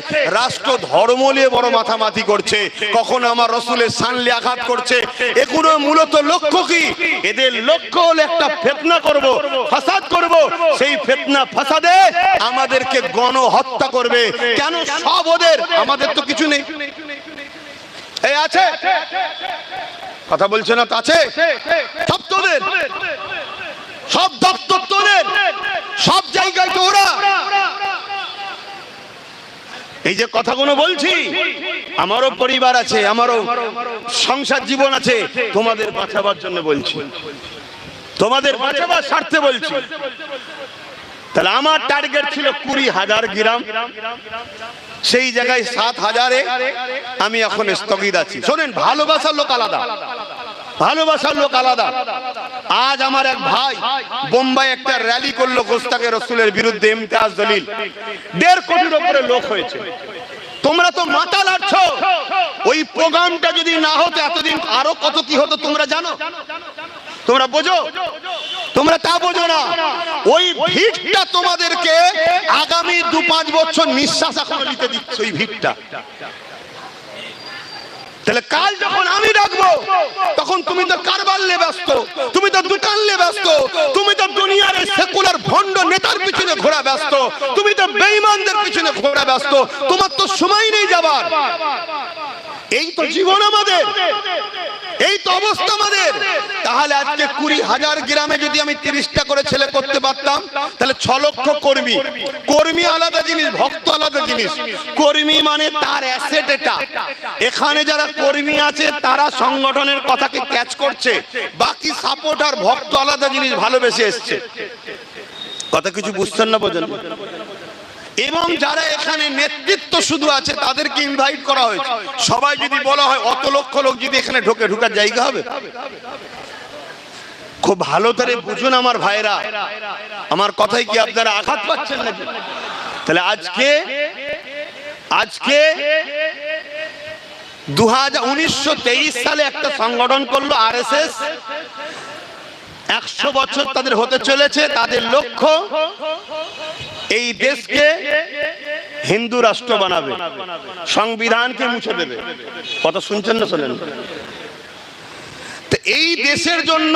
রাষ্ট্র ধর্ম নিয়ে বড় মাথামাতি করছে, কখনো আমার রসুলের শানলে আঘাত করছে। এগুলো মূলত লক্ষ্য কি? এদের লক্ষ্য হলো একটা ফিতনা করব, ফাসাদ করব। সেই ফিতনা ফাসাদে আমাদেরকে গণহত্যা করবে। কেন? সব ওদের, আমাদের তো কিছু নেই। এই আছে কথা বলছে না? তো আছে, সব তোদের, সব দপ্তর তোদের, সব জায়গায় তো ওরা। এই যে কথাগুলো বলছি, আমারও পরিবার আছে, আমারও সংসার জীবন আছে, তোমাদের বাঁচাবার জন্য বলছি, তোমাদের বাঁচাবার স্বার্থে বলছি। তাহলে আমার টার্গেট ছিল 20,000 গ্রাম, সেই জায়গায় 7,000-এ আমি এখন স্থগিত আছি। শোনেন, ভালোবাসার লোক আলাদা, ভালোবাসার লোক আলাদা। আজ আমার এক ভাই বোম্বাই একটা র্যালি করলো গোস্তাকে রসুলের বিরুদ্ধে, ইমতিয়াজ দলিল, 1.5 কোটির উপরে লোক হয়েছে। তোমরা তো মাথা লাড়ছো। ওই প্রোগ্রামটা যদি না হতো এতদিন আরো কত কি হতো তোমরা জানো? তোমরা বোঝো? তোমরা তা বোঝো না। ওই ভিড়টা তোমাদেরকে আগামী 2-5 বছর নিঃশ্বাস এখনো নিতে দিচ্ছে, ওই ভিড়টা। তাহলে কাল যখন আমি ডাকবো তখন তুমি তো কারবার নিয়ে ব্যস্ত, তুমি তো দোকান নিয়ে ব্যস্ত, তুমি তো দুনিয়ার সেকুলার ভণ্ড নেতার পিছনে ঘোরা ব্যস্ত, তুমি তো বেঈমানদের পিছনে ঘোরা ব্যস্ত, তোমার তো সময় নেই যাবার। এই তো জীবন আমাদের, এই তো অবস্থা আমাদের। তাহলে আজকে 20,000 গ্রামে যদি আমি 30টা করে ছেলে করতে পারতাম, তাহলে 6 লক্ষ কর্মী। কর্মী আলাদা জিনিস, ভক্ত আলাদা জিনিস। কর্মী মানে তার অ্যাসেট এটা। এখানে যারা কর্মী আছে তারা সংগঠনের কথাকে ক্যাচ করছে, বাকি সাপোর্টার ভক্ত আলাদা জিনিস, ভালোবেসে এসছে। কথা কিছু বুঝছেন না, বোঝেন? এবং যারা এখানে নেতৃত্ব শুধু আছে তাদেরকে ইনভাইট করা হয়েছে। সবাই যদি বলা হয় অত লক্ষ লোক যদি এখানে ঢোকার জায়গা হবে? খুব ভালো করে বুঝুন আমার ভাইরা, আমার কথাই কি আপনারা আঘাত পাচ্ছেন নাকি? তাহলে আজকে 1923 সালে একটা সংগঠন করলো আরএসএস। 100 বছর তাদের হতে চলেছে। তাদের লক্ষ্য এই দেশকে হিন্দু রাষ্ট্র বানাবে, সংবিধানকে মুছে দেবে। কথা শুনছেন না? শোনেন। তো এই দেশের জন্য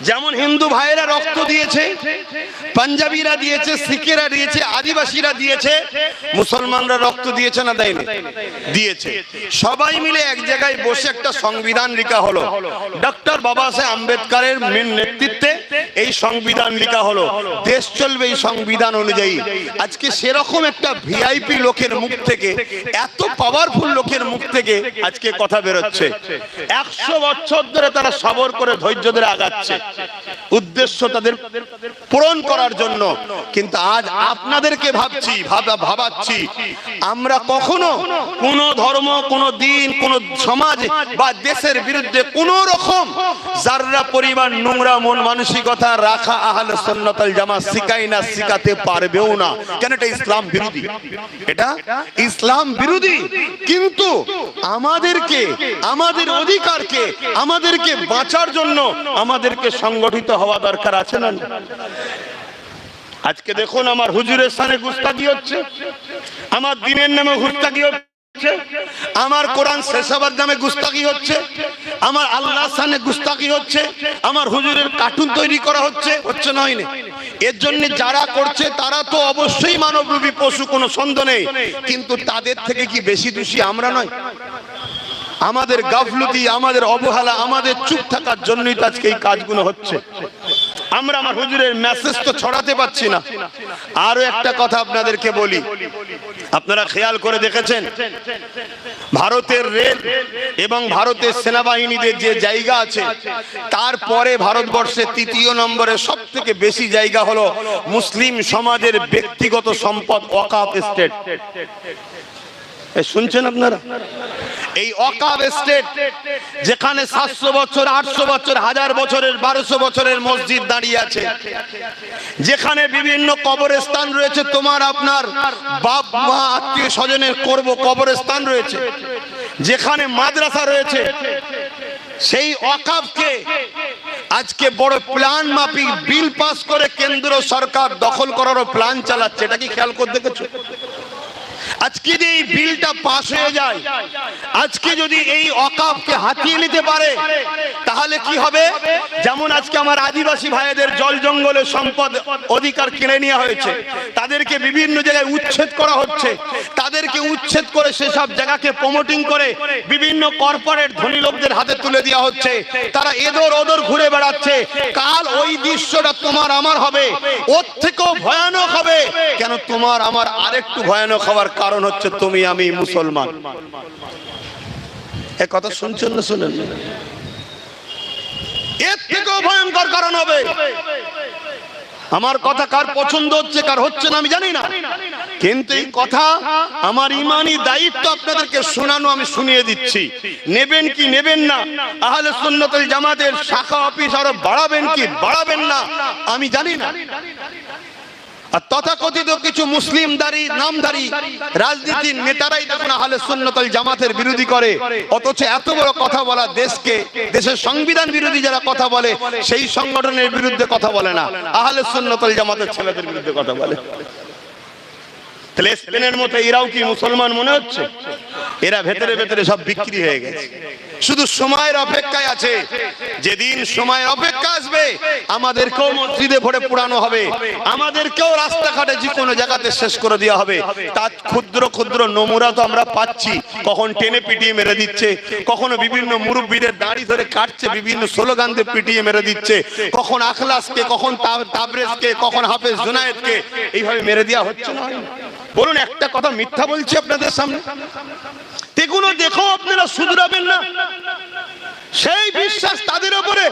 যেমন হিন্দু ভাইয়েরা রক্ত দিয়েছে, পাঞ্জাবিরা দিয়েছে, শিখেরা দিয়েছে, আদিবাসীরা দিয়েছে, মুসলমানরা রক্ত দিয়েছে না দেয়নি? দিয়েছে। সবাই মিলে এক জায়গায় বসে একটা সংবিধান লেখা হলো। ডক্টর বাবা সাহেব আম্বেদকরের নেতৃত্বে এই সংবিধান লেখা হলো। দেশ চলবে এই সংবিধান অনুযায়ী। আজকে সেরকম একটা ভিআইপি লোকের মুখ থেকে, এত পাওয়ারফুল লোকের মুখ থেকে আজকে কথা বেরোচ্ছে। 100 বছর ধরে তারা সবর করে ধৈর্য ধরে আগাচ্ছে, উদ্দেশ্য তাদের পূরণ করার জন্য। কিন্তু আজ আপনাদেরকে ভাবাচ্ছি, আমরা কখনো কোন ধর্ম, কোন দিন, কোন সমাজ বা দেশের বিরুদ্ধে কোন রকম যারা পরিমাণ নোংরা মন মানসিকতা রাখা আহলে সুন্নাত ওয়াল জামাত শিখাই না, শিখাতে পারবেও না। কেন? এটা ইসলাম বিরোধী, এটা ইসলাম বিরোধী। কিন্তু আমাদেরকে, আমাদের অধিকারকে, আমাদেরকে বাঁচার জন্য আমাদেরকে সংগঠিত হওয়া দরকার আছে না? আজকে দেখুন আমার হুজুরের সামনে গুস্তাখি হচ্ছে, আমার দিনের নামে গুস্তাখি হচ্ছে, আমার কোরআন শেষ হবার নামে গুস্তাখি হচ্ছে, আমার আল্লাহর সামনে গুস্তাখি হচ্ছে, আমার হুজুরের কার্টুন তৈরি করা হচ্ছে না? হয়নি? এর জন্য যারা করছে তারা তো অবশ্যই মানবরূপী পশু, কোনো সন্দেহ নেই। কিন্তু তাদের থেকে কি বেশি দোষী আমরা নয়? আমাদের গাফলতি, আমাদের অবহেলা, আমাদের চুপ থাকার জন্যই তো আজকে এই কাজগুলো হচ্ছে। আমরা আমার হুজুরের মেসেজ তো ছড়াতে পারছি না। আরো একটা কথা আপনাদেরকে বলি, আপনারা খেয়াল করে দেখেছেন ভারতের রেল এবং ভারতের সেনাবাহিনীদের যে জায়গা আছে, তারপরে ভারতবর্ষে তৃতীয় নম্বরে সব থেকে বেশি জায়গা হলো মুসলিম সমাজের ব্যক্তিগত সম্পদ ওয়াকাফ এস্টেট। শুনছেন আপনারা? এই ওয়াকাফ এস্টেট যেখানে 700 বছর, 800 বছর, 1000 বছরের, 1200 বছরের মসজিদ দাঁড়িয়ে আছে, যেখানে বিভিন্ন কবরস্থান রয়েছে, তোমার আপনার বাপ মা আত্মীয় স্বজনের করব কবরস্থান রয়েছে, যেখানে মাদ্রাসা রয়েছে, সেই ওয়াকাফকে আজকে বড় প্ল্যান মাফিক বিল পাস করে কেন্দ্র সরকার দখল করারও প্ল্যান চালাচ্ছে। এটা কি খেয়াল করে দেখেছো? আজকে যদি এই বিলটা পাস হয়ে যায়, আজকে যদি এই ওয়াকাফকে হাতিয়ে নিতে পারে, তাহলে কি হবে? যেমন আজকে আমার আদিবাসী ভাইদের জল জঙ্গলের সম্পদ অধিকার কিনে নেওয়া হয়েছে, তাদেরকে বিভিন্ন জায়গায় উচ্ছেদ করা হচ্ছে, তাদেরকে উচ্ছেদ করে সেসব জায়গাকে প্রমোটিং করে বিভিন্ন কর্পোরেট ধনী লোকদের হাতে তুলে দেওয়া হচ্ছে, তারা এদর ওদর ঘুরে বেড়াচ্ছে। কাল ওই দৃশ্যটা তোমার আমার হবে, ওর থেকেও ভয়ানক হবে। কেন তোমার আমার আরেকটু ভয়ানক হওয়ার কারণ হচ্ছে তুমি আমি মুসলমান। এ কথা শুনছেন না? শুনেন, এর থেকেও ভয়ঙ্কর কারণ হবে। আমার কথা কার পছন্দ হচ্ছে কার হচ্ছে না আমি জানি না, কিন্তু এই কথা আমার ইমানি দায়িত্ব আপনাদেরকে শোনানো, আমি শুনিয়ে দিচ্ছি। নেবেন কি নেবেন না, আহলে সুন্নাত ওয়াল জামাতের শাখা অফিস আরো বাড়াবেন কি বাড়াবেন না আমি জানি না। আর তথাকথিত কিছু মুসলিমদারি নামধারী রাজনীতির নেতারাই দেখুন আহলে সুন্নাত ওয়াল জামাতের বিরোধী করে, অথচ এত বড় কথা বলা দেশকে, দেশের সংবিধান বিরোধী যারা কথা বলে সেই সংগঠনের বিরুদ্ধে কথা বলে না, আহলে সুন্নাত ওয়াল জামাতের ছেলেদের বিরুদ্ধে কথা বলে। তাহলে স্পেনের মতো এরাও কি মুসলমান মনে হচ্ছে? এরা ভেতরে ভেতরে সব বিক্রি হয়ে গেছে, শুধু সময়ের অপেক্ষায় আছে। যেদিন সময়ের অপেক্ষা আসবে আমাদেরকেও মসজিদে ভরে পুরানো হবে, আমাদেরকেও রাস্তাঘাটে যে কোনো জায়গাতে শেষ করে দেওয়া হবে। তার ক্ষুদ্র ক্ষুদ্র নমুনা তো আমরা পাচ্ছি, কখন টেনে পিটিয়ে মেরে দিচ্ছে, কখনো বিভিন্ন মুরব্বীদের দাড়ি ধরে কাটছে, বিভিন্ন স্লোগান দিয়ে পিটিয়ে মেরে দিচ্ছে, কখন আখলাসকে, কখন তাবরেজকে, কখন হাফেজ জুনায়েদকে এইভাবে মেরে দেওয়া হচ্ছে না। বলুন একটা কথা মিথ্যা বলছি আপনাদের সামনে? এগুলো দেখো আপনারা শুধরাবেন না, সেই বিশ্বাস তাদের উপরে।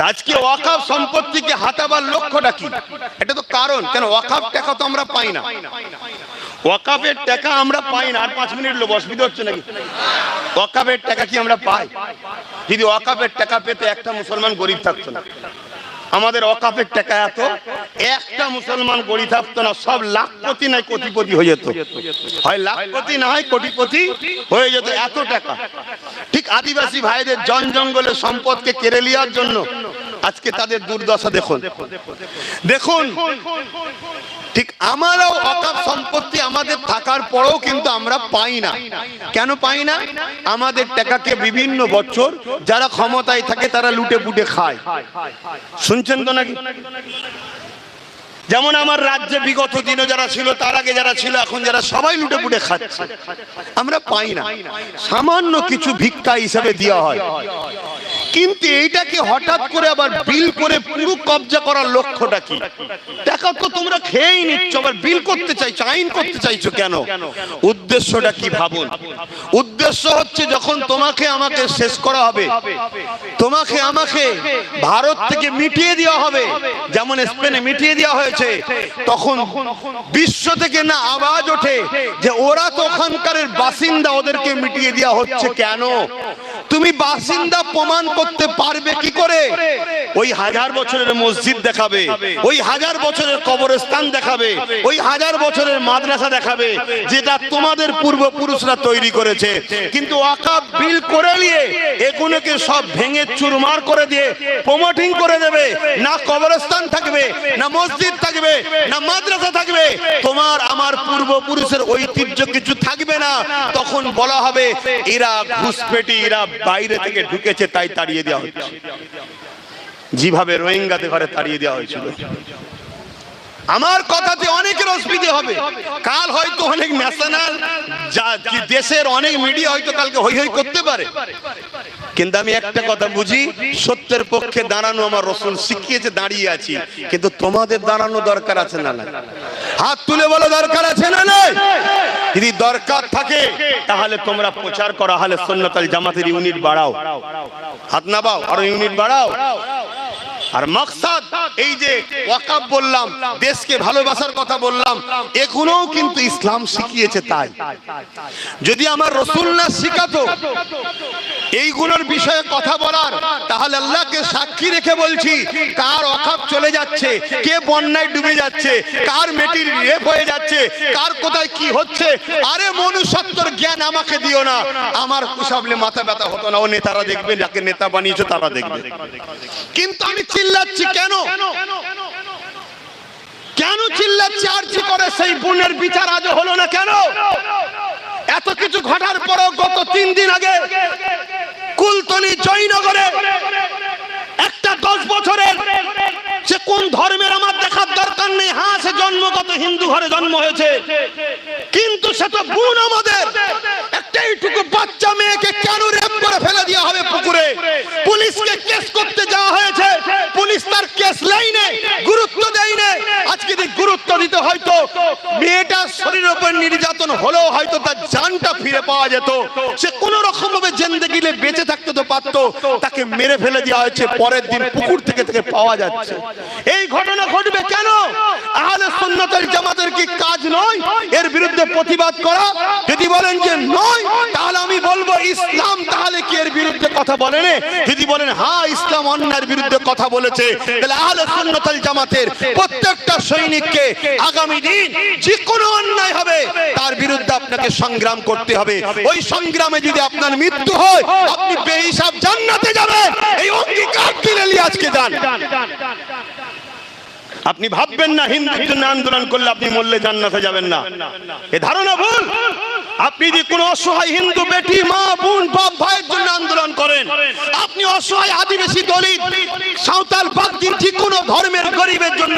আজকে ওয়াকাফ সম্পত্তিকে হাতাবার লক্ষ্যটা কি? এটা তো কারণ, কেন ওয়াকাফ টাকা তো আমরা পাই না, ওয়াকাফের টাকা আমরা পাই না। আর 5 মিনিট লোক অসুবিধা হচ্ছে নাকি? ওয়াকাফের টাকা কি আমরা পাই? যদি ওয়াকাফের টাকা পেতে একটা মুসলমান গরিব থাকতো না। আমাদের ওয়াকাফের টাকা এত, একটা মুসলমান গরিব থাকতো না, সব লাখপতি নাই কোটিপতি হয়ে যেত, হয় লাখপতি না হয় কোটিপতি হয়ে যেত, এত টাকা। ঠিক আদিবাসী ভাইদের জন জঙ্গলের সম্পদকে কেড়ে নেওয়ার জন্য আজকে তাদের দুর্দশা দেখুন দেখুন। ঠিক আমারও ওয়াকাফ সম্পত্তি আমাদের থাকার পরেও কিন্তু আমরা পাই না। কেন পাই না? আমাদের টাকাকে বিভিন্ন বছর যারা ক্ষমতায় থাকে তারা লুটে পুটে খায়। শুনছেন তো নাকি? যেমন আমার রাজ্যে বিগত দিনে যারা ছিল, তার আগে যারা ছিল, এখন যারা, সবাই লুটে পুটে খাচ্ছে, আমরা পাই না। সামান্য কিছু ভিক্ষা হিসাবে দেওয়া হয়, কিন্তু এইটাকে হঠাৎ করে আবার বিল করে পুরো কবজা করার লক্ষ্যটা কি? টাকা তো তোমরা খেয়েই নিচ্ছ, আবার বিল করতে চাইছো, আইন করতে চাইছো কেন? উদ্দেশ্যটা কি ভাবুন। উদ্দেশ্য হচ্ছে যখন তোমাকে আমাকে শেষ করা হবে, তোমাকে আমাকে ভারত থেকে মিটিয়ে দেওয়া হবে, যেমন স্পেনে মিটিয়ে দেওয়া হয়েছে, তখন বিশ্ব থেকে না আওয়াজ ওঠে যে ওরা তো ওখানকার বাসিন্দা, ওদেরকে মিটিয়ে দেওয়া হচ্ছে কেন? তুমি বাসিন্দা প্রমাণ করতে পারবে কি করে? ওই 1000 বছরের মসজিদ দেখাবে, ওই 1000 বছরের কবরস্থান দেখাবে, ওই 1000 বছরের মাদ্রাসা দেখাবে, যেটা তোমাদের পূর্বপুরুষরা তৈরি করেছে। কিন্তু ওয়াকাফ বিল করে নিয়ে এগুলোকে সব ভেঙে চুরমার করে দিয়ে প্রমোটিং করে দেবে, না কবরস্থান থাকবে, না মসজিদ থাকবে, না মাদ্রাসা থাকবে, তোমার আমার পূর্বপুরুষের ঐতিহ্য কিছু থাকবে না। তখন বলা হবে এরা ঘুষপেটি, এরা বাইরে থেকে ঢুকেছে তাই তাড়িয়ে দেওয়া হচ্ছে, যেভাবে রোহিঙ্গাদের ঘরে তাড়িয়ে দেওয়া হয়েছিল। আমার কথাতে অনেকের অসুবিধা হবে, কাল হয়তো অনেক ন্যাশনাল দেশের অনেক মিডিয়া হয়তো কালকে হই হই করতে পারে, কিন্তু আমি একটা কথা বুঝি, সত্যের পক্ষে দাঁড়ানো আমার রাসূল শিখিয়েছে, দাঁড়িয়ে আছি। কিন্তু তোমাদের দাঁড়ানো দরকার আছে না না? হাত তুলে বলো দরকার আছে না না? যদি দরকার থাকে তাহলে তোমরা প্রচার করো, আহলে সুন্নাত ওয়াল জামাতের ইউনিট বাড়াও, হাত নামাও আর ইউনিট বাড়াও। আর মাকসাদ এই যে ওয়াকাফ বললাম, দেশকে ভালোবাসার কথা বললাম, এগুলোও কিন্তু ইসলাম শিখিয়েছে। তাই যদি আমার রাসূল না শিখাতো এইগুলোর বিষয়ে কথা বলার, তাহলে আল্লাহকে সাক্ষী রেখে বলছি, কার ওয়াকাফ চলে যাচ্ছে, কে বন্যায় ডুবে যাচ্ছে, কার মেয়েটির রেপ হয়ে যাচ্ছে, কার কোথায় কি হচ্ছে, আরে মনুষ্যত্বর জ্ঞান আমাকে দিও না, আমার কুসাবলে মাথা ব্যথা হতো না। ও নেতারা দেখবে, যাকে নেতা বানিয়েছো তারা দেখবে। কিন্তু আমি চিল্লাচ্ছি কেন? কেন চিল্লাচ্ছি? আরজি করে সেই বোনের বিচার আজও হলো না কেন? এত কিছু ঘটার পরও গত 3 দিন আগে কুলতলি জয়নগরে একটা 10 বছরের, সে কোন ধর্মের আমার দেখার দরকার নেই, হ্যাঁ সে জন্মগত হিন্দু ঘরে জন্ম হয়েছে, কিন্তু সে তো বোন আমাদের। একটা এইটুকু বাচ্চা মেয়েকে কেন রেপ করে ফেলে দেওয়া হবে পুকুরে? পুলিশকে কেস করতে যাওয়া হয়েছে, পুলিশ তার কেস লাইনে গুরুত্ব দেয়নি। আজকে যদি গুরুত্ব দিতে হয়তো মেয়েটার শরীরের উপর নির্যাতন হলেও হয়তো তার জানটা ফিরে পাওয়া যেত, সে কোন রকম ভাবে জিন্দেগিতে বেঁচে থাকতে তো পারতো, তাকে মেরে ফেলে দেওয়া হয়েছে, পরের দিন পুকুর থেকে পাওয়া যাচ্ছে। এই ঘটনা ঘটবে কেন? আহলে সুন্নাত ওয়াল জামাতের কি কাজ নয় এর বিরুদ্ধে প্রতিবাদ করা? যদি বলেন যে নয়, তাহলে আমি বলবো ইসলাম তাহলে কি এর বিরুদ্ধে কথা বলেনি? যদি বলেন হ্যাঁ ইসলাম অন্যায়ের বিরুদ্ধে কথা বলেছে, তাহলে আহলে সুন্নাত ওয়াল জামাতের প্রত্যেকটা সৈনিককে আগামী দিন যে কোনো অন্যায় হবে তার বিরুদ্ধে আপনাকে সংগ্রাম করতে হবে। ওই সংগ্রামে যদি আপনার মৃত্যু হয়, আপনি বেহিসাব জান্নাতে যাবেন, এই অঙ্গীকার দিলে আজকে যান। আপনি ভাববেন না হিন্দুর জন্য আন্দোলন করলে আপনি মরলে জান্নাতে যাবেন না, এ ধারণা ভুল। আপনি যদি কোনো অসহায় হিন্দু বেটি, মা, বোন, বাপ, ভাইয়ের জন্য আন্দোলন করেন, আপনি অসহায় আদিবাসী, দলিত, সাঁওতাল, বাগদি, যে কোনো ধর্মের গরিবের জন্য,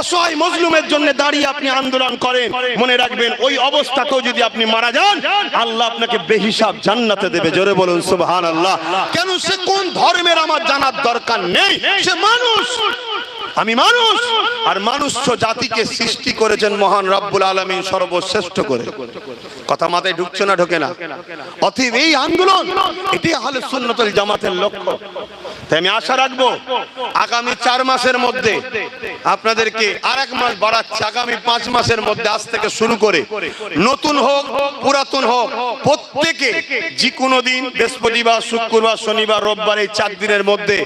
অসহায় মজলুমের জন্য দাঁড়িয়ে আপনি আন্দোলন করেন, মনে রাখবেন ওই অবস্থাতেও যদি আপনি মারা যান, আল্লাহ আপনাকে বেহিসাব জান্নাতে দেবে। জোরে বলুন সুবহানাল্লাহ। কেন? সে কোন ধর্মের আমার জানার দরকার নেই, সে মানুষ, আমি মানুষ। আর মানুষ জাতিকে সৃষ্টি করেছেন মহান রব্বুল আলামিন সর্বশ্রেষ্ঠ করে। কথা মাথায় ঢুকছে না? ঢোকে না? অতএব এই আন্দোলন, এটি আহলে সুন্নাত ওয়াল জামাতের লক্ষ্য। তাই আমি আশা রাখবো আগামী 4 মাসের মধ্যে আপনাদেরকে আরেক মাস বাড়াচ্ছে, আগামী 5 মাসের মধ্যে আজ থেকে শুরু করে, নতুন হোক পুরাতন হোক, প্রত্যেকে যে কোনো দিন, বৃহস্পতিবার, শুক্রবার, শনিবার, রোববার, এই 4 দিনের মধ্যে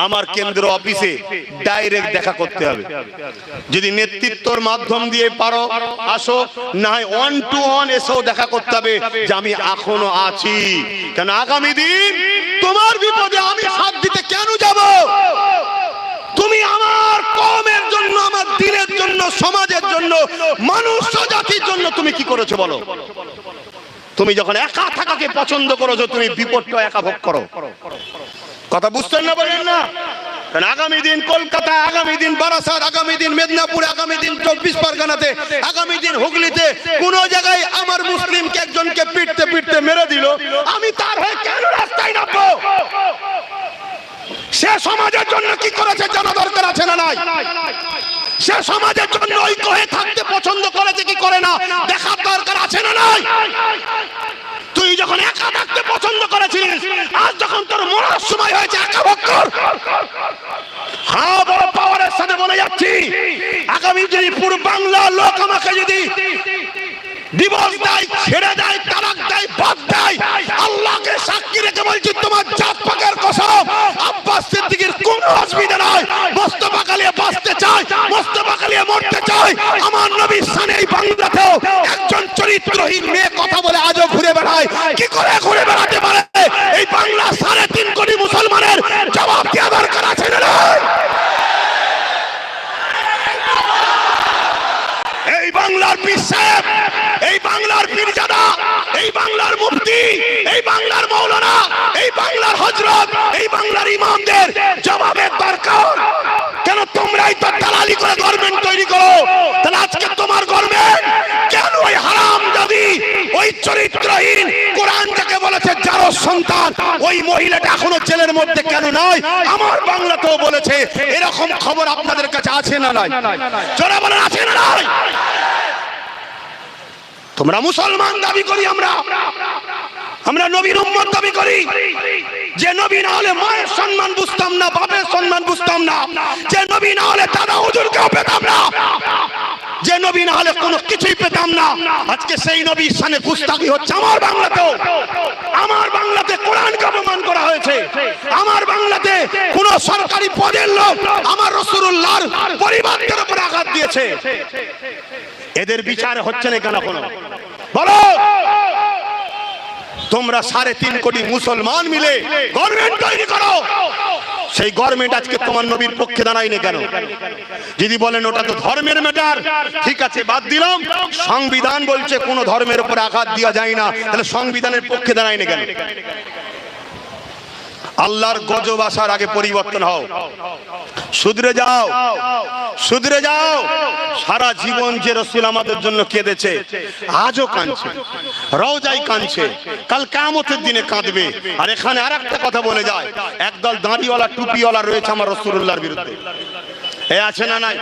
আমার কেন্দ্র অফিসে ডাইরেক্ট দেখা করতে হবে। যদি নেতৃত্বর মাধ্যম দিয়ে পারো আসো, না হয় 1 to 1 এসেও দেখা করতে হবে যে আমি এখনো আছি। কেন? আগামী দিন তোমার বিপদে আমি সাথ দিতে কেন যাব? তুমি আমার কওমের জন্য, আমার দিনের জন্য, সমাজের জন্য, মানুষ জাতির জন্য তুমি কি করেছো বলো? তুমি যখন একা থাকাকে পছন্দ করেছো, তুমি বিপদটা একা ভোগ করো। কথা বুঝছেন না? বলেন না? আগামী দিন কলকাতা, আগামী দিন বারাসাত, আগামী দিন মেদিনীপুর, আগামী দিন 24 পরগনাতে, আগামী দিন হুগলিতে কোন জায়গায় আমার মুসলিমকে একজনকে পিটতে পিটতে মেরে দিল, আমি তার হয়ে কেন রাস্তায় নামবো? সে সমাজের জন্য কি করেছে জানা দরকার আছে না নাই? সে সমাজের জন্য ঐক্য হয়ে থাকতে পছন্দ করেছে কি করে না দেখার দরকার আছে না নাই? তুই যখন একা থাকতে পছন্দ করেছিলিস, আজ যখন তোর মরার সময় হয়েছে একা ভোগ কর। হ্যাঁ, বড় পাওয়ারের সাথে বলে যাচ্ছি, আগামী যদি পুরো বাংলার লোক আমাকে যদি ডিভোর্স দেয়, ছেড়ে দেয়, তালাক দেয়, বাদ দেয়, আল্লাহকে সাক্ষী রেখে বলছি তোমার জাত পাকের কসম, আব্বাস সিদ্দিকীর কোনো অসুবিধা নাই। মোস্তফা কালিয়া বাঁচতে চায়, মোস্তফা কালিয়া মরতে চায়। আমার নবীর শানে এই বাংলাতেও একজন চরিত্রহীন মেয়ে কথা বলে আজও ঘুরে বেড়ায়। কি করে ঘুরে বেড়াতে পারে? এই বাংলা 3.5 কোটি মুসলমানের জবাব দেওয়া দরকার আছে না? এই বাংলার পীর সাহেব, এই বাংলার পীরজাদা, এই বাংলার মুফতি, এই বাংলার মৌলানা, এই বাংলার হযরত, এই বাংলার ইমামদের জবাবের দরকার। কেন তোমরা তোমরাই তো দালালি করে গভর্নমেন্ট তৈরি করো। তাহলে আজকে তোমার গভর্নমেন্ট কেন ওই হারামজাদি, ওই চরিত্রহীন, কোরআন যাকে বলেছে যার সন্তান, ওই মহিলাটা এখনো জেলের মধ্যে কেন নয়? আমার বাংলাতেও বলেছে। এরকম খবর আপনাদের কাছে আছে না নাই? যারা বলেন আছে না নাই? তোমরা মুসলমান দাবি করি, আমরা নবীর উম্মত দাবি করি। যে নবী না হলে মায়ের সম্মান বুঝতাম না, বাপের সম্মান বুঝতাম না। যে নবী না হলে দাদা হুজুরকেও পেতাম না। যে নবী না হলে কোনো কিছুই পেতাম না। আজকে সেই নবীর শানে গুস্তাখি হচ্ছে আমার বাংলাতেও। আমার বাংলাতে কোরআনকে অপমান করা হয়েছে। আমার বাংলাতে কোন সরকারি পদের লোক আমার রাসূলুল্লাহর পরিবারের উপর আঘাত দিয়েছে। এদের বিচার হচ্ছে না কেন? কোনো বলো। তোমরা 3.5 কোটি মুসলমান মিলে গভর্নমেন্ট তৈরি করো। সেই গভর্নমেন্ট আজকে তোমার নবীর পক্ষে দাঁড়ায় না কেন? যদি বলেন ওটা তো ধর্মের ম্যাটার, ঠিক আছে, বাদ দিলাম। সংবিধান বলছে কোন ধর্মের উপর আঘাত দেওয়া যায় না, তাহলে সংবিধানের পক্ষে দাঁড়ায় না কেন? আল্লাহর গজব আসার আগে পরিবর্তন হও, শুধরে যাও, শুধরে যাও। সারা জীবন যে রাসূল আমাদের জন্য কেঁদেছে, আজও কাঁদছে, রওজায় কাঁদছে, কাল কিয়ামতের দিনে কাঁদবে। আর এখানে আরেকটা কথা বলে যায়, একদল দাঁড়িওয়ালা টুপিওয়ালা রয়েছে আমার রাসূলুল্লাহর বিরুদ্ধে। এ আছে না নাই?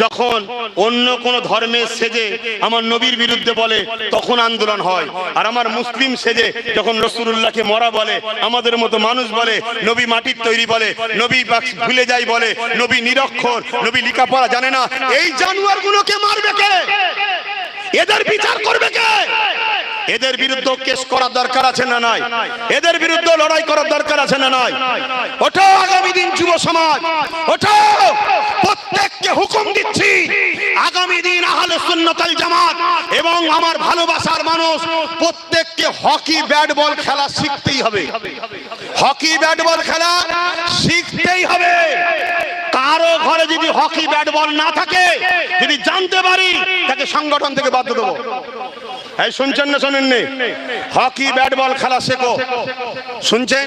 যখন অন্য কোন ধর্মের সেজে আমার নবীর বিরুদ্ধে বলে তখন আন্দোলন হয়। আর আমার মুসলিম সেজে যখন রাসূলুল্লাহকে মরা বলে, আমাদের মতো মানুষ বলে, নবী মাটির তৈরি বলে, নবী ভুলে যায় বলে, নবী নিরক্ষর, নবী লেখাপড়া জানে না, এই জানোয়ার গুলোকে মারবে কে? এদের বিচার করবে কে? এদের বিরুদ্ধে কেস করার দরকার আছে না নাই? এদের বিরুদ্ধে লড়াই করার দরকার আছে না নাই? ওঠো আগামী দিন যুব সমাজ, ওঠো। প্রত্যেককে হুকুম দিচ্ছি, আগামী দিন আহলে সুন্নাত ওয়াল জামাত এবং আমার ভালোবাসার মানুষ প্রত্যেককে হকি ব্যাট বল খেলা শিখতেই হবে। হকি ব্যাট বল খেলা শিখতেই হবে। কারো ঘরে যদি হকি ব্যাট বল না থাকে, যদি জানতে পারি, তাকে সংগঠন থেকে বাদ দেবো। এই শুনছেন না শোনেননি? হকি ব্যাট বল খেলা শেখো। শুনছেন?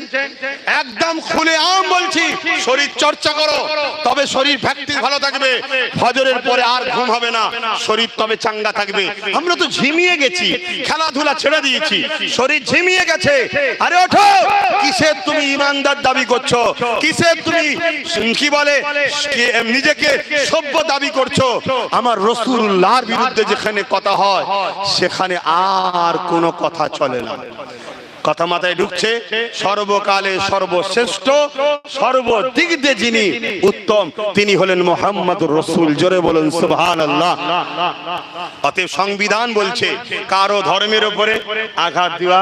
একদম খুলে আম বলছি, শরীর চর্চা করো, তবে শরীর ফ্যাক্টরি ভালো থাকবে। ফজরের পরে আর ঘুম হবে না, শরীর তবে চাঙ্গা থাকবে। আমরা তো ঝিমিয়ে গেছি, খেলাধুলা ছেড়ে দিয়েছি, শরীর ঝিমিয়ে গেছে। আরে ওঠো, কিসের তুমি ইমানদার দাবি করছো? কিসের তুমি কি বলে নিজেকে সভ্য দাবি করছো? আমার রাসূলুল্লাহর বিরুদ্ধে যেখানে কথা হয়, সেখানে আর কোনো কথা চলে না। কথা মাথায় ঢুকছে? সর্বকালে সর্বশ্রেষ্ঠ, সর্বদিক দিয়ে যিনি উত্তম, তিনি হলেন মুহাম্মদুর রাসূল। জোরে বলুন সুবহানাল্লাহ। অতএব সংবিধান বলছে কারো ধর্মের উপরে আঘাত দেওয়া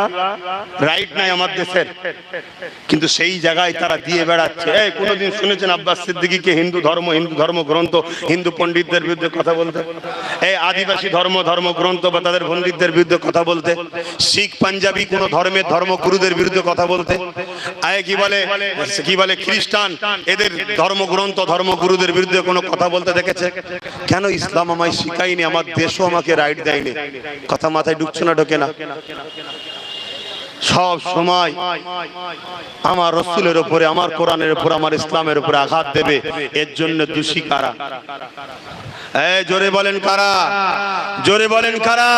রাইট নাই আমার দেশের, কিন্তু সেই জায়গায় তারা দিয়ে বেড়াচ্ছে। এই কোনোদিন শুনেছেন আব্বাস সিদ্দিকীকে হিন্দু ধর্ম গ্রন্থ, হিন্দু পণ্ডিতদের বিরুদ্ধে কথা বলতে? এই আদিবাসী ধর্ম গ্রন্থ বা তাদের পণ্ডিতদের বিরুদ্ধে কথা বলতে? শিখ পাঞ্জাবি কোন ধর্মের ধর্মগুরুদের বিরুদ্ধে কথা বলতে? কি বলে খ্রিস্টান, এদের ধর্মগ্রন্থ ধর্মগুরুদের বিরুদ্ধে কোনো কথা বলতে দেখেছে? কেন? ইসলাম আমায় শিখায়নি, আমার দেশও আমাকে রাইট দেয়নি। কথা মাথায় ঢুকছে না? ঢোকে না? সব সময় আমার রাসূলের উপরে, আমার কোরআনের উপরে, আমার ইসলামের উপরে আঘাত দেবে, এর জন্য দোষী কারা? এই জোরে বলেন কারা? জোরে বলেন কারা?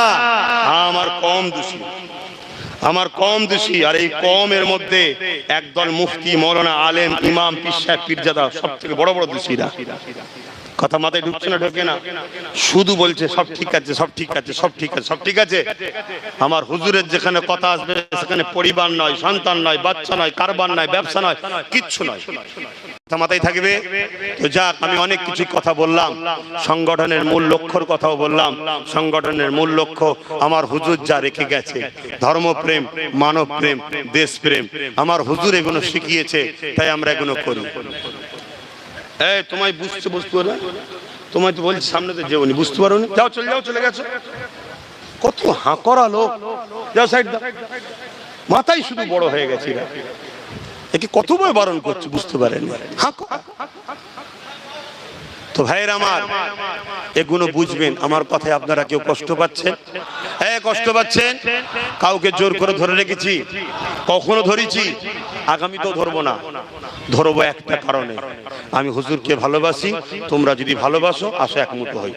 আমার কম দোষী, আমার কম দোষী। আর এই কমের মধ্যে একদল মুফতি, মৌলানা, আলেম, ইমাম, পীর সাহেব, পীরজাদা সব থেকে বড় বড় দোষীরা। কথা মাথায় ঢুকছে না? ঢোকে না? শুধু বলছে সব ঠিক আছে, সব ঠিক আছে, সব ঠিক আছে, সব ঠিক আছে। আমার হুজুরের যেখানে কথা আসবে সেখানে পরিবার নয়, সন্তান নয়, বাচ্চা নয়, কারবার নয়, ব্যবসা নয়, কিচ্ছু নয়। মাথায় থাকবে তো। যাক, আমি অনেক কিছু কথা বললাম, সংগঠনের মূল লক্ষ্যর কথাও বললাম। সংগঠনের মূল লক্ষ্য আমার হুজুর যা রেখে গেছে, ধর্মপ্রেম, মানব প্রেম, দেশপ্রেম, আমার হুজুর এগুলো শিখিয়েছে, তাই আমরা এগুলো করি। এই তোমায় বুঝতে পারো? তোমায় তো বলছি সামনে তো যেওনি, বুঝতে পারো নি? যাও, চলে যাও, চলে গেছো। কত হাঁ করা লোক, যাও সাইড দাও। মাথায় শুধু বড় হয়ে গেছে, একে কতবার বারণ করছে, বুঝতে পারেন? তো ভাইয়ের আমার, এগুলো বুঝবেন। আমার কথায় আপনারা কেউ কষ্ট পাচ্ছেন? হ্যাঁ, কষ্ট পাচ্ছেন? কাউকে জোর করে ধরে রেখেছি? কখনো ধরেছি? আগামীতেও ধরবো না। ধরবো একটা কারণে, আমি হুজুরকে ভালোবাসি, তোমরা যদি ভালোবাসো আসো একমুঠো হই,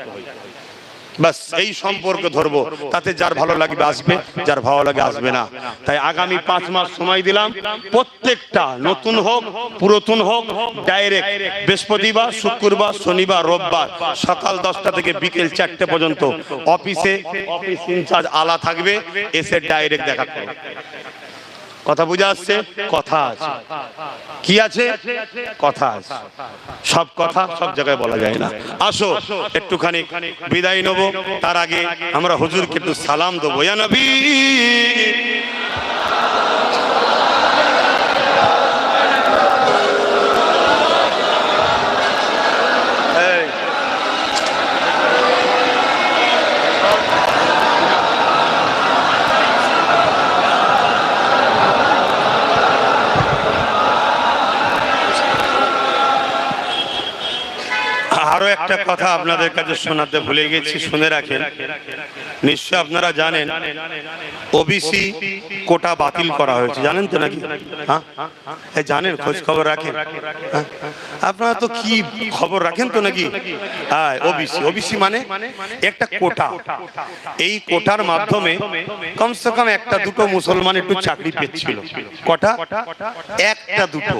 বাস এই সম্পর্ক ধরবো। তাতে যার ভালো লাগবে আসবে, যার ভালো লাগে আসবে না। তাই আগামী 5 মাস সময় দিলাম, প্রত্যেকটা নতুন হোক পুরাতন হোক, ডাইরেক্ট বৃহস্পতিবার, শুক্রবার, শনিবার, রোববার সকাল 10টা থেকে বিকেল 4টে পর্যন্ত অফিস ইনচার্জ আলা থাকবে, এসে ডাইরেক্ট দেখা করবে। কথা বুঝে আসছে? কথা আছে, কি আছে? কথা আছে। সব কথা সব জায়গায় বলা যায় না। আসো একটুখানি বিদায় নেব, তার আগে আমরা হুজুরকে একটু সালাম দেবো। ইয়া নবী আরো একটা কথা আপনাদের কাছে শোনাতে ভুলে গেছি, শুনে রাখেন। নিশ্চয় আপনারা জানেন ওবিসি কোটা বাতিল করা হয়েছে, জানেন তো নাকি? হ্যাঁ জানেন, খোঁজ খবর রাখেন? আপনারা তো কি খবর রাখেন তো নাকি? হ্যাঁ, ওবিসি মানে একটা কোটা। এই কোটার মাধ্যমে কমসে কম একটা দুটো মুসলমান একটু চাকরি পেয়েছিল। কটা? একটা দুটো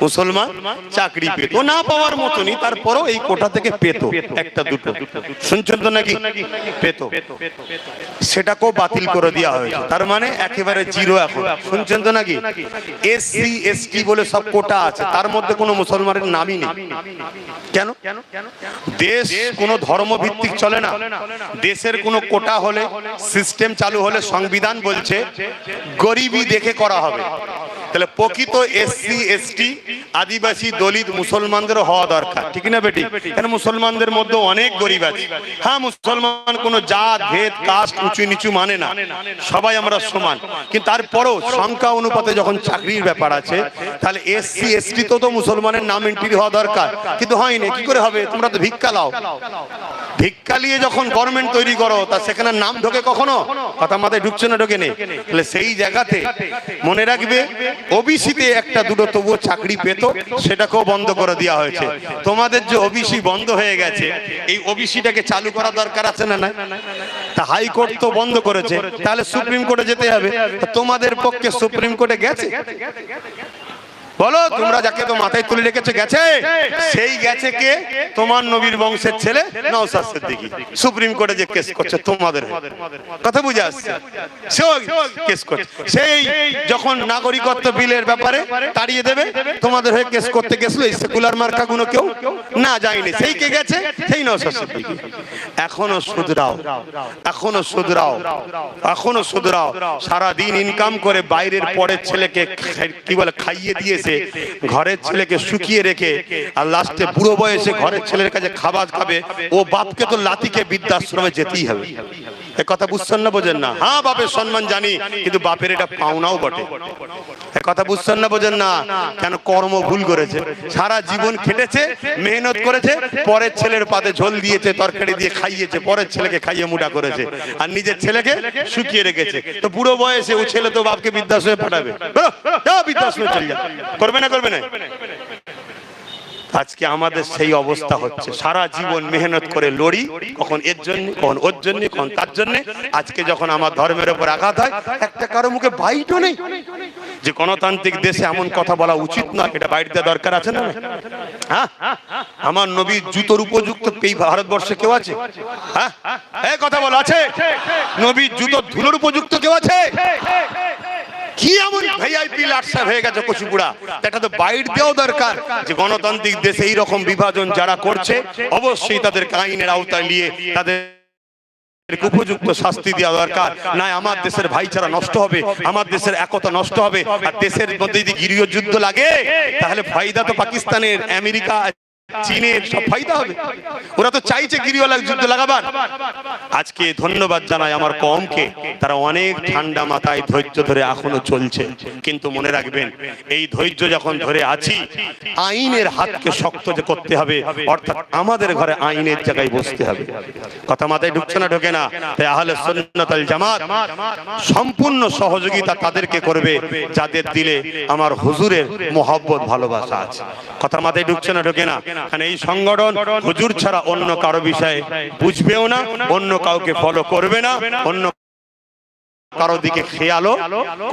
মুসলমান চাকরি পেত, না পাওয়ার মতনই, তারপরও এই কোটা থেকে পেত একটা দুটো। শুনছেন তো নাকি? পেত, সেটাকেও বাতিল করে দেওয়া হয়েছে। তার মানে একেবারে জিরো এখন। শুনছেন তো নাকি? এসসি এসটি বলে সব কোটা আছে, তার মধ্যে কোনো মুসলমানের নামই নেই। কেন? দেশ কোনো ধর্ম ভিত্তিক চলে না। দেশের কোনো কোটা হলে, সিস্টেম চালু হলে সংবিধান বলছে গরিবি দেখে করা হবে। তাহলে প্রকৃত এসসি এসটি আদিবাসী দলিত মুসলমানদেরও হওয়া দরকার, ঠিক না বেটি? কেন মুসলমানদের মধ্যে অনেক গরিব আছে। হ্যাঁ, মুসলমান কোনো জাত ভেদ কাস্ট উঁচু নিচু মানে না, সবাই আমরা সমান। কিন্তু তারপরও সংখ্যা অনুপাতে যখন চাকরির ব্যাপার আছে, তাহলে এসসি এসটি তো মুসলমানের নাম এন্ট্রি হওয়া দরকার, কিন্তু হয়নি। কি করে হবে? তোমরা তো ভিক্ষা লাও, ভিক্ষা নিয়ে যখন গভর্নমেন্ট তৈরি করো, তা সেখানে নাম ঢোকে কখনো? কথা মাথায় ঢুকছে না? ঢোকে নেই। তাহলে সেই জায়গাতে মনে রাখবে, ওবিসিতে একটা দুটো তবুও চাকরি পেত, সেটাকেও বন্ধ করে দেওয়া হয়েছে। তোমাদের যে ওবিসি বন্ধ হয়ে গেছে, এই ওবিসিটাকে চালু করা দরকার আছে না? না, তা হাইকোর্ট তো বন্ধ করেছে, তাহলে সুপ্রিম কোর্টে যেতে হবে। তোমাদের পক্ষে সুপ্রিম কোর্টে গেছে? বলো, তোমরা যাকে তো মাথায় তুলে রেখেছে গেছে? সেই গেছে কে? তোমার নবীর বংশের ছেলে নওশাদ সিদ্দিকী। সুপ্রিম কোর্টে যে কেস করছে তোমাদের, কথা বুঝে আসছে? সেও কেস করছে। সেই যখন নাগরিকত্ব বিলের ব্যাপারে তাড়িয়ে দেবে, তোমাদের হয়ে কেস করতে গেছিল এই সেকুলার মার্কা গুলো কেউ না যায়নি। সেই কে গেছে? সেই নওশাদ সিদ্দিকী। এখনো শুধরাও, এখনো শুধরাও, এখনো শুধরাও। সারাদিন ইনকাম করে বাইরের পরের ছেলেকে কি বলে খাইয়ে দিয়েছে, ঘরের ছেলেকে শুকিয়ে রেখে, আর লাস্টে বুড়ো বয়সে ঘরের ছেলের কাছে খাবার খাবে। ও বাপকে তো লাতিকে বৃদ্ধাশ্রমে যেতেই হবে। এ কথা বুঝছেন না? বোঝেন না? হ্যাঁ, বাপের সম্মান জানি, কিন্তু বাপের এটা পাওনাও বটে। এ কথা বুঝছেন না? বোঝেন না? কেন? কর্ম ভুল করেছে, সারা জীবন খেটেছে, মেহনত করেছে, পরের ছেলের পাতে ঝোল দিয়েছে, তরকারি দিয়ে খাইয়েছে, পরের ছেলেকে খাইয়ে মুটা করেছে, আর নিজের ছেলেকে শুকিয়ে রেখেছে। তো বুড়ো বয়সে ও ছেলে তো বাপকে বৃদ্ধাশ্রমে পাঠাবে, বৃদ্ধাশ্রমে চলে যা। করবে না? করবে না? আজকে আমাদের সেই অবস্থা হচ্ছে। সারা জীবন মেহনত করে লড়ি, কখন এর জন্য, কখন ওর জন্য, কখন তার জন্য। আজকে যখন আমার ধর্মের উপর আঘাত হয়, একটা কারো মুখে বাইটও নেই। যে গণতান্ত্রিক দেশে এমন কথা বলা উচিত না, এটা বাইট দেওয়া দরকার আছে না? হ্যাঁ, আমার নবীর জুতোর উপযুক্ত এই ভারতবর্ষে কেউ আছে? হ্যাঁ, এই কথা বলা আছে? নবীর জুতোর ধুলোর উপযুক্ত কেউ আছে? কি এমন ভিআইপি লাটসা হয়ে গেছে কচুপুড়া? এটা তো বাইট দেওয়া দরকার যে গণতান্ত্রিক দেশে এই রকম বিভাজন যারা করছে, অবশ্যই তাদের আইনের আওতায় নিয়ে তাদের উপযুক্ত শাস্তি দেওয়া দরকার। না আমার দেশের ভাইচারা নষ্ট হবে, আমার দেশের একতা নষ্ট হবে। আর দেশের মধ্যে যদি গৃহযুদ্ধ লাগে, তাহলে ফায়দা তো পাকিস্তানের, আমেরিকা চীনের সব ফায়দা হবে। ওরা তো চাইছে গিরিওয়ালা যুদ্ধ লাগাবার। আজকে ধন্যবাদ জানাই আমার কওমকে, তারা অনেক ঠান্ডা মাথায় ধৈর্য ধরে এখনো চলছে। কিন্তু মনে রাখবেন, এই ধৈর্য যখন ধরে আছি, আইনের হাতকে শক্ত যে করতে হবে, অর্থাৎ আমাদের ঘরে আইনের জায়গায় বসতে হবে। কথা মাথায় ঢুকছে না? ঢোকে না? তাই আহলে সুন্নাত ওয়াল জামাত সম্পূর্ণ সহযোগিতা তাদেরকে করবে যাদের দিলে আমার হুজুরের মহব্বত ভালোবাসা আছে। কথা মাথায় ঢুকছে না? ঢোকে না? কারণ এই সংগঠন হুজুর ছাড়া অন্য কারো বিষয়ে বুঝবেও না, অন্য কাউকে ফলো করবে না, অন্য কারো দিকে খেয়ালও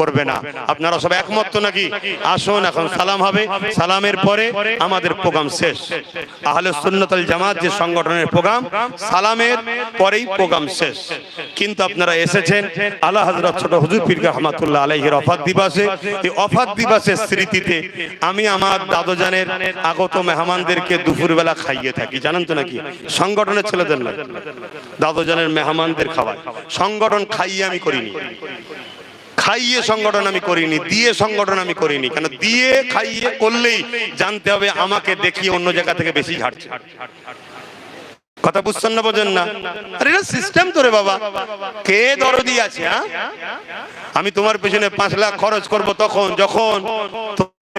করবে না। আপনারা সব একমত তো নাকি? আসুন, এখন সালাম হবে, সালামের পরে আমাদের প্রোগ্রাম শেষ। আহলে সুন্নাত ওয়াল জামাত যে সংগঠনের প্রোগ্রাম, সালামের পরেই প্রোগ্রাম শেষ। কিন্তু আপনারা এসেছেন আলা হযরত ছোট হুজুর পীর রহমাতুল্লাহ আলাইহির ওফাত দিবসে। এই ওফাত দিবসের স্মৃতিতে আমি আমার দাদুজানের আগত মেহমানদেরকে দুপুরবেলা খাইয়ে থাকি, জানেন তো নাকি? সংগঠনের ছেলেদের না, দাদুজানের মেহমানদের খাওয়াই। সংগঠন খাইয়ে আমি করিনি, খাইয়ে সংগঠন আমি করিনি, দিয়ে সংগঠন আমি করিনি। কেন? দিয়ে খাইয়ে করলেই জানতে হবে আমাকে দেখিয়ে অন্য জায়গা থেকে বেশি ঝাড়ছে। কথা বুঝছেন না? বোঝেন না? আরে এটা সিস্টেম তো রে বাবা, কে দরদি আছে? আমি তোমার পেছনে 5 লাখ খরচ করব তখন যখন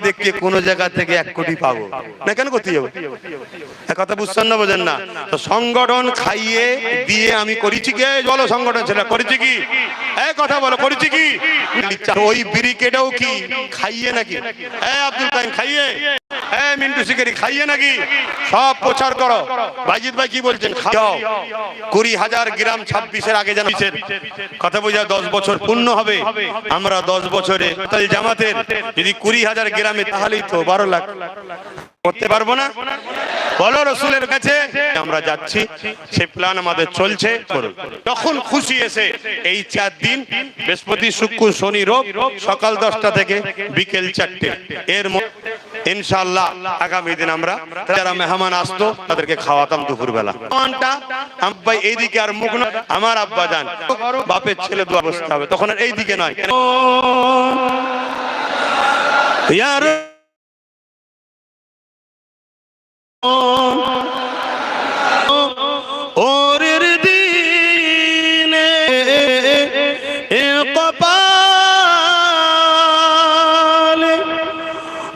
দেখে কোন জায়গা থেকে 1 কোটি পাবো না। কেন করতে যাবো? কথা বুঝছেন না? বোঝেন না? তো সংগঠন খাইয়ে দিয়ে আমি করেছি কে? বলো, সংগঠন ছেলে করেছি কি? কথা বলো, করেছি কি? ওই ব্রিকেডও কি খাইয়ে নাকি? আব্দুল কাইম খাইয়ে, মিন্টু শিকারি খাইয়ে নাকি? সব প্রচার করো। বাইজিদ ভাই কি বলছেন? খাও। 20,000 গ্রাম 26-এর আগে যেন কথা বোঝা 10 বছর পূর্ণ হবে। আমরা 10 বছরে জামাতের যদি 20,000 গ্রামে, তাহলেই তো 12 লাখ করতে পারবো না? বলো রসুলের কাছে আমরা যাচ্ছি, সে প্ল্যান আমাদের চলছে। তখন খুশি এসে এই 4 দিন, বৃহস্পতি শুক্র শনি রোব, সকাল 10টা থেকে বিকেল 4টে, এর ইনশাআল্লাহ আগামী দিন আমরা যারা মেহমান আসতো তাদেরকে খাওয়াতাম দুপুরবেলা। আব্বা এইদিকে আর মুখ না, আমার আব্বা জান বাপের ছেলে দু অবস্থা হবে, তখন আর এইদিকে নয়। ইয়ার ওরের দিনে কপালে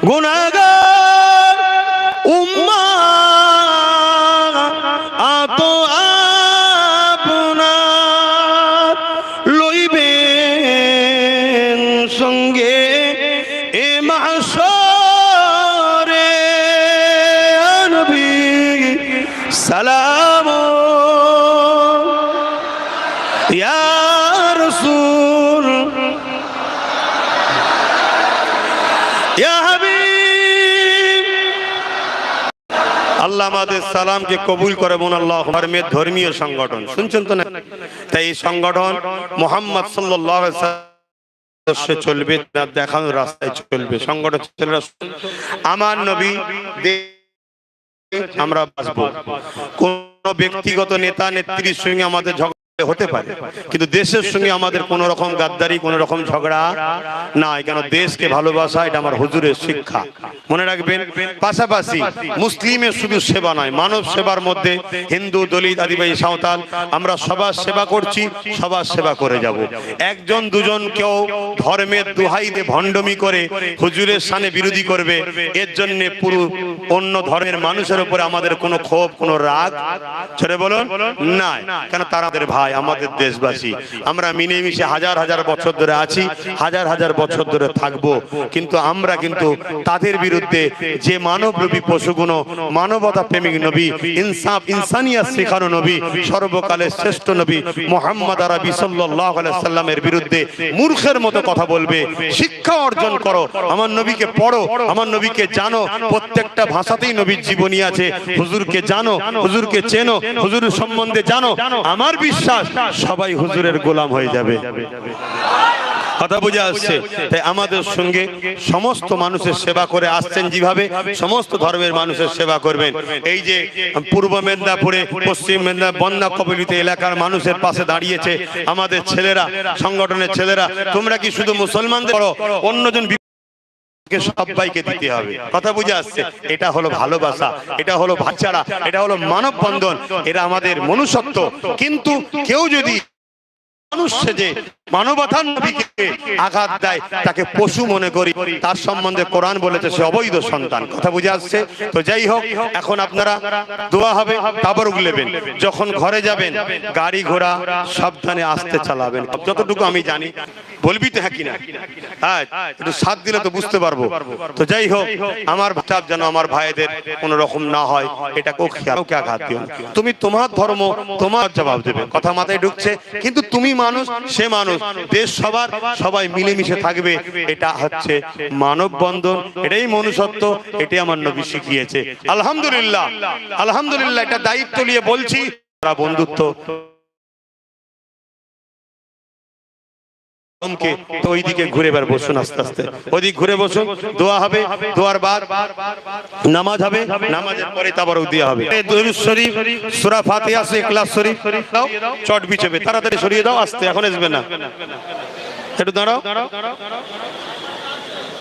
গুনাহগার উম্মাহ আতো আপনার লইবেন সঙ্গে এ মাহশরে নবী সালাম ইয়া রাসূল ইয়া হাবিব। আল্লাহ আমাদের সালামকে কবুল করে মন আল্লাহ। ধর্মীয় সংগঠন শুনছেন তো না? তাই এই সংগঠন মুহাম্মদ সাল্লাল্লাহু আলাইহি ওয়াসাল্লাম চলবে, দেখানোর রাস্তায় চলবে। সংগঠন ছেলেরা আমার নবী আমরা বাঁচবো। কোন ব্যক্তিগত নেতা নেত্রীর সঙ্গে আমাদের ঝগড়া হতে পারে, কিন্তু দেশের সঙ্গে আমাদের কোন রকম গাদ্দারি, কোন রকম ঝগড়া নাই। কেন? দেশকে ভালোবাসা, এটা আমার হুজুরের শিক্ষা, মনে রাখবেন। পাশাপাশি মুসলিমের শুধু সেবা নয়, মানব সেবার মধ্যে হিন্দু, দলিত, আদিবাসী, সাঁওতাল আমরা সবার সেবা করছি, সবার সেবা করে যাব। একজন দুজন কেউ ধর্মের দোহাই দিয়ে ভণ্ডমি করে হুজুরের শানে বিরোধী করবে, এর জন্য পুরো অন্য ধর্মের মানুষের উপরে আমাদের কোনো ক্ষোভ, কোনো রাগ ছেড়ে বলুন নাই। কেন? তাদের ভাই, আমাদের দেশবাসী, আমরা মিলেমিশে হাজার হাজার বছর ধরে আছি, হাজার হাজার বছর ধরে থাকবো। কিন্তু আমরা কিন্তু তাদের বিরুদ্ধে যে মানবরূপী পশুগুণ, মানবতা প্রেমিক নবী, ইনসাফ ইনসানিয়াত শেখানো নবী, সর্বকালের শ্রেষ্ঠ নবী মুহাম্মদ আরবি সাল্লাল্লাহু আলাইহি সাল্লামের বিরুদ্ধে মূর্খের মতো কথা বলবে। শিক্ষা অর্জন করো, আমার নবীকে পড়ো, আমার নবীকে জানো। প্রত্যেকটা ভাষাতেই নবীর জীবনী আছে। হুজুরকে জানো, হুজুরকে চেনো, হুজুরের সম্বন্ধে জানো। আমার বিশ্বাস সবাই হুজুরের গোলাম হয়ে যাবে। কথা বুঝে আসছে? তাই আমাদের সঙ্গে সমস্ত মানুষের সেবা করে আসছেন, যেভাবে সমস্ত ধর্মের মানুষের সেবা করবেন। এই যে পূর্ব মেদিনীপুরে, পশ্চিম মেদিনীপুর বন্যা কবলিত এলাকার মানুষের পাশে দাঁড়িয়েছে আমাদের ছেলেরা, সংগঠনের ছেলেরা। তোমরা কি শুধু মুসলমানদের অন্যজন সবাইকে দিতে হবে। কথা বুঝে আসছে? এটা হলো ভালোবাসা, এটা হলো ভাইচারা, এটা হলো মানববন্ধন, এরা আমাদের মনুষ্যত্ব। কিন্তু কেউ যদি মানুষ সেজে মানবতার নবীকে আঘাত দেয়, তাকে পশু মনে করি, তার সম্বন্ধে কোরআন বলেছে সে অবৈধ সন্তান। কথা বুঝে আসছে? তো যাই হোক, এখন আপনারা দোয়া হবে, তাবরুক নেবেন, যখন ঘরে যাবেন গাড়ি ঘোড়া সাবধানে আসতে চালাবেন, যতটুকু আমি জানি। বলবি তো হ্যাঁ কিনা? হ্যাঁ, একটু সাথ দিলে তো বুঝতে পারবো। তো যাই হোক, আমার ভাব যেন আমার ভাইদের কোন রকম না হয়, এটাকেও খেয়ালকে আঘাত দিও না। তুমি তোমার ধর্ম তোমার জবাব দেবে, কথা মাথায় ঢুকছে? কিন্তু তুমি মানুষ, সে মানুষ, দেশ সবার, সবাই মিলেমিশে থাকবে, এটা হচ্ছে মানববন্ধন, এটাই মনুষ্যত্ব, এটাই আমার নবী শিখিয়েছে। আলহামদুলিল্লাহ, আলহামদুলিল্লাহ, এটা দায়িত্ব নিয়ে বলছি। বন্ধুত্ব তো ওইদিকে ঘুরে বের বসুন, আস্তে আস্তে ওইদিক ঘুরে বসুন, দোয়া হবে, দোয়ার বার নামাজ হবে, নামাজের পরে তারপর দেওয়া হবে দুরূদ শরীফ, সূরা ফাতিহা, ইখলাস শরীফ দাও, চট বিছাবে, তাড়াতাড়ি সরিয়ে দাও, আস্তে, এখন আসবে না, একটু দাঁড়াও।